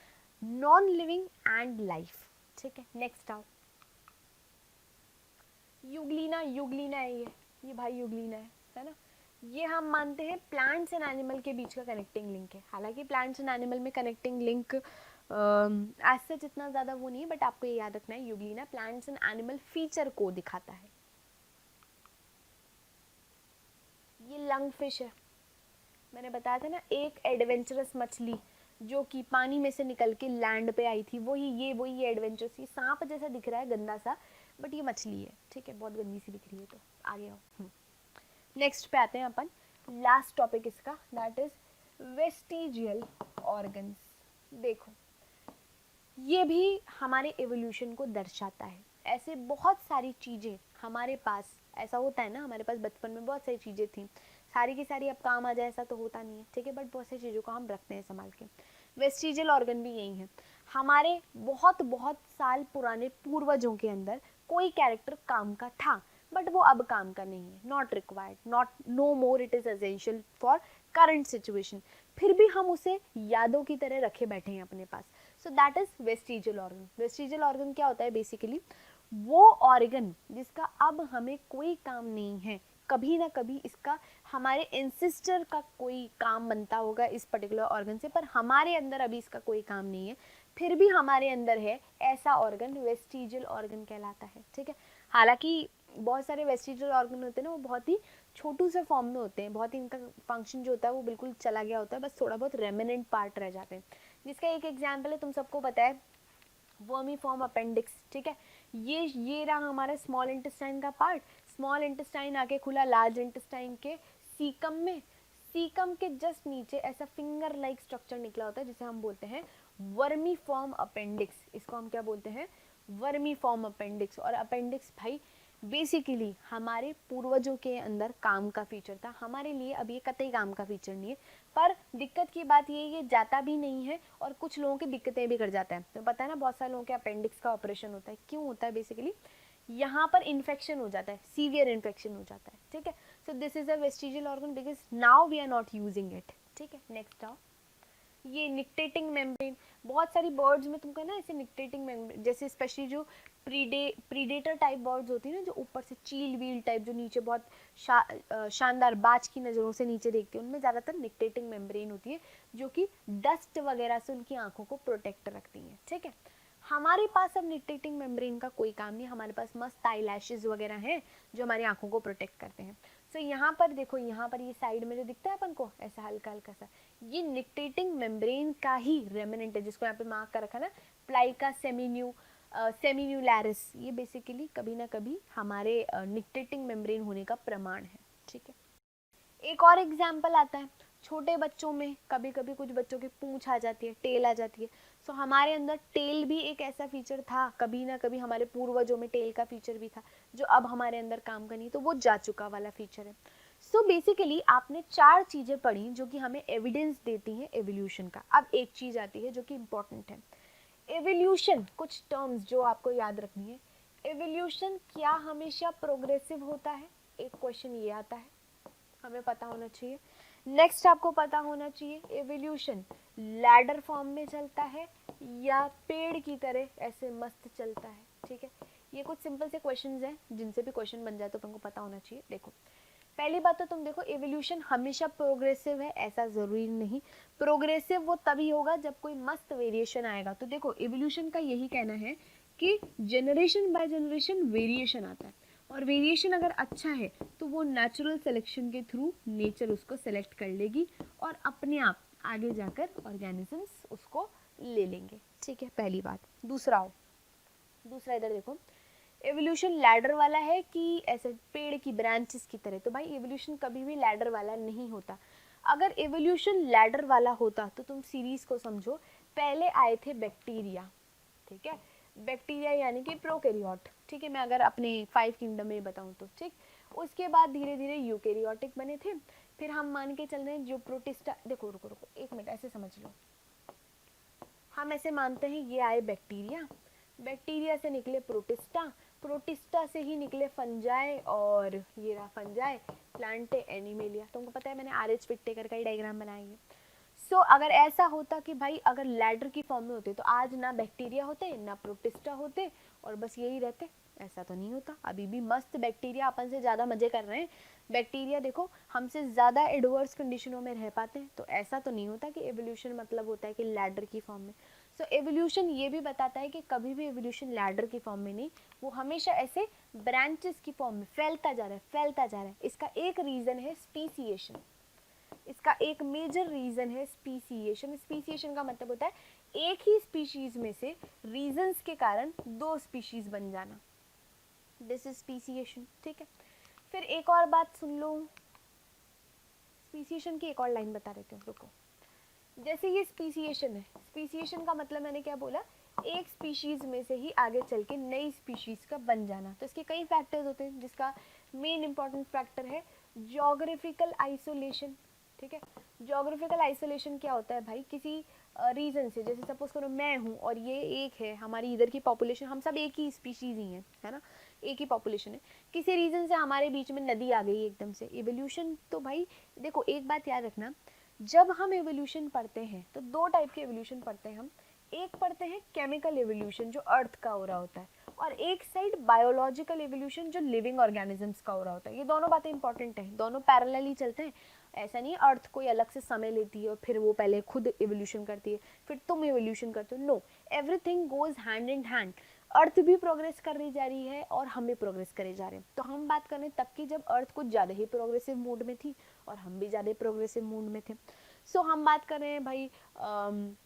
non living and life, ठीक है। नेक्स्ट आओ, यूग्लिना, यूग्लिना है ये भाई यूग्लिना है ना। ये हम मानते हैं प्लांट्स एंड एनिमल के बीच का कनेक्टिंग लिंक है। हालांकि प्लांट्स एंड एनिमल में कनेक्टिंग लिंक एज सच इतना ज़्यादा वो नहीं है, बट आपको ये याद रखना है Euglena plants and animal feature को दिखाता है। ये लंग फिश है, मैंने बताया था ना, एक एडवेंचरस मछली जो कि पानी में से निकल के लैंड पे आई थी, वही एडवेंचरस, ये सांप जैसा दिख रहा है गंदा सा, बट ये मछली है, ठीक है, बहुत गंदी सी दिख रही है। तो आगे आओ, नेक्स्ट पे आते हैं अपन, लास्ट टॉपिक इसका, दैट इज वेस्टिजियल ऑर्गन्स। देखो ये भी हमारे एवोल्यूशन को दर्शाता है। ऐसे बहुत सारी चीज़ें हमारे पास, ऐसा होता है ना, हमारे पास बचपन में बहुत सारी चीज़ें थी, सारी की सारी अब काम आ जाए ऐसा तो होता नहीं है, ठीक है, बट बहुत सारी चीज़ों को हम रखते हैं संभाल के। वेस्टिजियल ऑर्गन भी यही है, हमारे बहुत बहुत साल पुराने पूर्वजों के अंदर कोई कैरेक्टर काम का था, बट वो अब काम का नहीं है, not required, not, no more it is essential for current situation, फिर भी हम उसे यादों की तरह रखे बैठे हैं अपने पास। So that is vestigial organ. Vestigial organ क्या होता है, बेसिकली वो ऑर्गन जिसका अब हमें कोई काम नहीं है, कभी ना कभी इसका हमारे एंसेस्टर का कोई काम बनता होगा इस पर्टिकुलर ऑर्गन से, पर हमारे अंदर अभी इसका कोई काम नहीं है, फिर भी हमारे अंदर है, ऐसा ऑर्गन वेस्टिजियल ऑर्गन कहलाता है, ठीक है। हालांकि बहुत सारे वेस्टिजियल ऑर्गन होते हैं ना, वो बहुत ही छोटू से फॉर्म में होते हैं, बहुत ही इनका फंक्शन जो होता है वो बिल्कुल चला गया होता है, बस थोड़ा बहुत रेमिनेंट पार्ट रह जाते हैं, जिसका एक एग्जाम्पल है, तुम सबको पता है, वर्मीफॉर्म अपेंडिक्स, ठीक है। ये रहा हमारा स्मॉल इंटेस्टाइन का पार्ट, स्मॉल इंटेस्टाइन आके खुला लार्ज इंटेस्टाइन के सीकम में, सीकम के जस्ट नीचे ऐसा फिंगर लाइक स्ट्रक्चर निकला होता है जिसे हम बोलते हैं वर्मीफॉर्म अपेंडिक्स। इसको हम क्या बोलते हैं, वर्मीफॉर्म अपेंडिक्स। और अपेंडिक्स भाई बेसिकली हमारे पूर्वजों के अंदर काम का फीचर था, हमारे लिए अब ये कतई काम का फीचर नहीं है, पर दिक्कत की बात ये जाता भी नहीं है और कुछ लोगों की दिक्कतें भी कर जाता है। तो पता है ना, बहुत सारे लोगों के अपेंडिक्स का ऑपरेशन होता है, क्यों होता है, बेसिकली यहाँ पर इन्फेक्शन हो जाता है, सीवियर इन्फेक्शन हो जाता है, ठीक है। So this is a vestigial organ because now we are not using it, ठीक है। नेक्स्ट आओ, ये निक्टेटिंग मेम्ब्रेन, बहुत सारी बर्ड्स में तुमको ना ऐसे निक्टेटिंग मेम्ब्रेन, जैसे स्पेशली जो प्रीडेटर टाइप बर्ड्स होती है ना, जो ऊपर से चील व्हील टाइप, जो नीचे बहुत शानदार बाज की नज़रों से नीचे देखती है, उनमें ज़्यादातर निक्टेटिंग मेम्ब्रेन होती है, जो कि डस्ट वगैरह से उनकी आंखों को प्रोटेक्ट रखती है, ठीक है। हमारे पास अब निक्टेटिंग मेम्ब्रेन का कोई काम नहीं, हमारे पास मस्त आई लैशेज वगैरह हैं जो हमारी आंखों को प्रोटेक्ट करते हैं। सो यहाँ पर देखो, यहाँ पर ये साइड में जो दिखता है अपन को ऐसा हल्का हल्का सा, ये निक्टेटिंग मेम्ब्रेन का ही रेमिनेंट है, जिसको यहाँ पे मार्क कर रखा ना, प्लाइका सेमिन्यूलैरिस, ये बेसिकली कभी ना कभी हमारे निक्टेटिंग मेम्ब्रेन होने का प्रमाण है, ठीक है। एक और एग्जाम्पल आता है, छोटे बच्चों में कभी कभी कुछ बच्चों की पूंछ आ जाती है, टेल आ जाती है। सो हमारे अंदर टेल भी एक ऐसा फीचर था, कभी ना कभी हमारे पूर्वजों में टेल का फीचर भी था, जो अब हमारे अंदर काम करनी, तो वो जा चुका वाला फीचर है। सो बेसिकली आपने 4 चीजें पढ़ी जो कि हमें एविडेंस देती हैं एवोल्यूशन का। अब एक चीज आती है जो कि इंपॉर्टेंट है, एवोल्यूशन, कुछ टर्म्स जो आपको याद रखनी है। एवोल्यूशन क्या हमेशा प्रोग्रेसिव होता है? एक क्वेश्चन ये आता है, हमें पता होना चाहिए। नेक्स्ट आपको पता होना चाहिए, एवोल्यूशन लैडर फॉर्म में चलता है या पेड़ की तरह ऐसे मस्त चलता है, ठीक है। ये कुछ सिंपल से क्वेश्चंस हैं, जिनसे भी क्वेश्चन बन जाए तो तुमको पता होना चाहिए। देखो, पहली बात तो तुम देखो, एवोल्यूशन हमेशा प्रोग्रेसिव है ऐसा जरूरी नहीं। प्रोग्रेसिव वो तभी होगा जब कोई मस्त वेरिएशन आएगा। तो देखो, एवोल्यूशन का यही कहना है कि जनरेशन बाय जनरेशन वेरिएशन आता है, और वेरिएशन अगर अच्छा है तो वो नेचुरल सिलेक्शन के थ्रू नेचर उसको सेलेक्ट कर लेगी और अपने आप आगे जाकर ऑर्गेनिजम्स उसको ले लेंगे, ठीक है, पहली बात। दूसरा इधर देखो, एवोल्यूशन लैडर वाला है कि ऐसे पेड़ की ब्रांचेस की तरह? तो भाई एवोल्यूशन कभी भी लैडर वाला नहीं होता। अगर एवोल्यूशन लैडर वाला होता तो तुम सीरीज को समझो, पहले आए थे बैक्टीरिया, ठीक है, बैक्टीरिया यानी कि प्रोकैरियोट, ठीक है, मैं अगर अपने 5 किंगडम में बताऊं तो, ठीक। उसके बाद धीरे धीरे यूकैरियोटिक बने थे, फिर हम मान के चल रहे हैं जो प्रोटिस्टा, देखो रुको रुको एक मिनट, ऐसे समझ लो, हम ऐसे मानते हैं ये आए बैक्टीरिया, बैक्टीरिया से निकले प्रोटिस्टा, प्रोटिस्टा से ही निकले फंजाई, और ये रहा फंजाई, प्लांटे एनिमेलिया। तुमको पता है मैंने आर.एच. विट्टेकर का ही डायग्राम बनाया है। सो अगर ऐसा होता कि भाई अगर लैडर की फॉर्म में होते तो आज ना बैक्टीरिया होते ना प्रोटिस्टा होते और बस यही रहते, ऐसा तो नहीं होता। अभी भी मस्त बैक्टीरिया अपन से ज़्यादा मजे कर रहे हैं, बैक्टीरिया देखो हमसे ज़्यादा एडवर्स कंडीशनों में रह पाते हैं। तो ऐसा तो नहीं होता कि एवोल्यूशन मतलब होता है कि लैडर की फॉर्म में। सो एवोल्यूशन ये भी बताता है कि कभी भी एवोल्यूशन लैडर की फॉर्म में नहीं, वो हमेशा ऐसे ब्रांचेस की फॉर्म में फैलता जा रहा है, फैलता जा रहा है। इसका एक रीज़न है स्पीसीएशन, इसका एक मेजर रीजन है स्पीसीएशन। स्पीसीएशन का मतलब होता है एक ही स्पीशीज में से रीजंस के कारण 2 स्पीशीज बन जाना, दिस इज स्पीसीएशन, ठीक है। फिर एक और बात सुन लो, स्पीसीएशन की एक और लाइन बता देते हो, रुको। जैसे ये स्पीसीएशन है, स्पीसीएशन का मतलब मैंने क्या बोला, एक स्पीशीज में से ही आगे चल के नई स्पीशीज का बन जाना। तो इसके कई फैक्टर्स होते हैं, जिसका मेन इंपॉर्टेंट फैक्टर है ज्योग्राफिकल आइसोलेशन, ठीक है। ज्योग्राफिकल आइसोलेशन क्या होता है भाई, किसी रीजन से, जैसे सपोज करो मैं हूँ और ये एक है, हमारी इधर की पॉपुलेशन, हम सब एक ही स्पीशीज ही हैं, है ना, एक ही पॉपुलेशन है। किसी रीजन से हमारे बीच में नदी आ गई एकदम से, इवोल्यूशन। तो भाई देखो एक बात याद रखना, जब हम एवोल्यूशन पढ़ते हैं तो 2 टाइप के एवोल्यूशन पढ़ते हैं हम। एक पढ़ते हैं केमिकल एवोल्यूशन जो अर्थ का हो रहा होता है, और एक साइड बायोलॉजिकल एवोल्यूशन जो लिविंग ऑर्गेनिजम्स का हो रहा होता है। ये दोनों बातें इंपॉर्टेंट हैं, दोनों पैरेलल ही चलते हैं। ऐसा नहीं अर्थ कोई अलग से समय लेती है और फिर वो पहले खुद एवोल्यूशन करती है फिर तुम एवोल्यूशन करते हो, no, everything goes hand in hand. Earth भी प्रोग्रेस कर रही जा रही है और हम भी प्रोग्रेस करे जा रहे हैं। तो हम बात करें तब की जब अर्थ कुछ ज़्यादा ही प्रोग्रेसिव मूड में थी और हम भी ज़्यादा प्रोग्रेसिव मूड में थे। सो हम बात कर रहे हैं भाई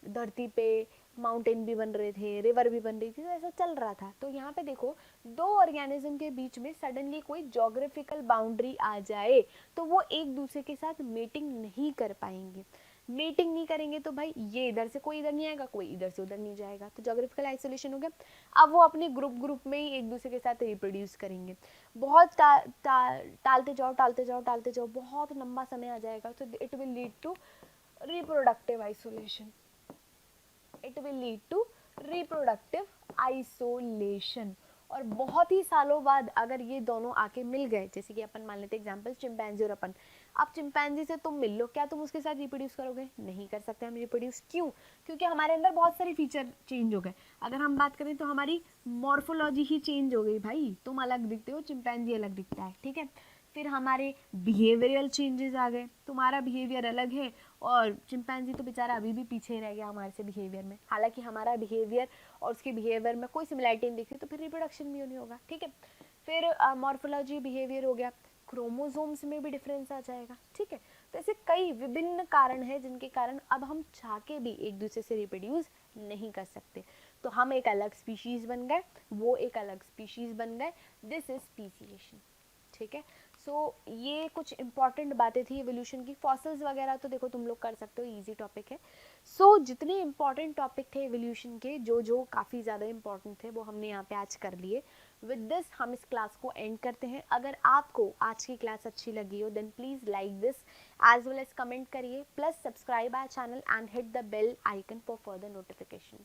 धरती पे माउंटेन भी बन रहे थे, रिवर भी बन रही थी, तो ऐसा चल रहा था। तो यहाँ पे देखो 2 ऑर्गेनिज्म के बीच में सडनली कोई ज्योग्राफिकल बाउंड्री आ जाए तो वो एक दूसरे के साथ मीटिंग नहीं कर पाएंगे। मीटिंग नहीं करेंगे तो भाई ये इधर से कोई इधर नहीं आएगा, कोई इधर से उधर नहीं जाएगा, तो ज्योग्राफिकल आइसोलेशन हो गया। अब वो अपने ग्रुप में ही एक दूसरे के साथ रिप्रोड्यूस करेंगे। बहुत टालते जाओ, बहुत लंबा समय आ जाएगा, तो it will lead to reproductive isolation, it will lead to reproductive isolation। और बहुत ही सालों बाद अगर ये दोनों आके मिल गए, जैसे कि अपन मान लेते एग्जांपल चिंपैंजी और अपन, अब चिंपैंजी से तुम मिल लो, क्या तुम उसके साथ रिप्रोड्यूस करोगे? नहीं कर सकते हम रिप्रोड्यूस। क्यों? क्योंकि हमारे अंदर बहुत सारे फीचर चेंज हो गए। अगर हम बात करें तो हमारी मॉर्फोलॉजी ही चेंज हो गई भाई, तुम अलग दिखते हो, चिंपैंजी अलग दिखता है, ठीक है। फिर हमारे बिहेवियरल चेंजेस आ गए, तुम्हारा बिहेवियर अलग है और चिंपैंजी तो बेचारा अभी भी पीछे रह गया हमारे से बिहेवियर में, हालांकि हमारा बिहेवियर और उसके बिहेवियर में कोई सिमिलैरिटी नहीं दिखती, तो फिर रिप्रोडक्शन भी नहीं होगा, ठीक है। फिर मॉर्फोलॉजी बिहेवियर हो गया, क्रोमोसोम्स में भी डिफरेंस आ जाएगा, ठीक है। तो ऐसे कई विभिन्न कारण हैं जिनके कारण अब हम चाह के भी एक दूसरे से रिप्रोड्यूस नहीं कर सकते। तो हम एक अलग स्पीशीज बन गए, वो एक अलग स्पीशीज बन गए, दिस इज स्पीसीएशन, ठीक है। सो ये कुछ इंपॉर्टेंट बातें थी एवोल्यूशन की। फॉसिल्स वगैरह तो देखो तुम लोग कर सकते हो, इजी टॉपिक है। सो जितने इंपॉर्टेंट टॉपिक थे एवोल्यूशन के, जो काफ़ी ज़्यादा इंपॉर्टेंट थे, वो हमने यहाँ पे आज कर लिए। विद दिस हम इस क्लास को एंड करते हैं। अगर आपको आज की क्लास अच्छी लगी हो then please like this as well as comment करिए, plus subscribe our channel and hit the bell icon for further notification.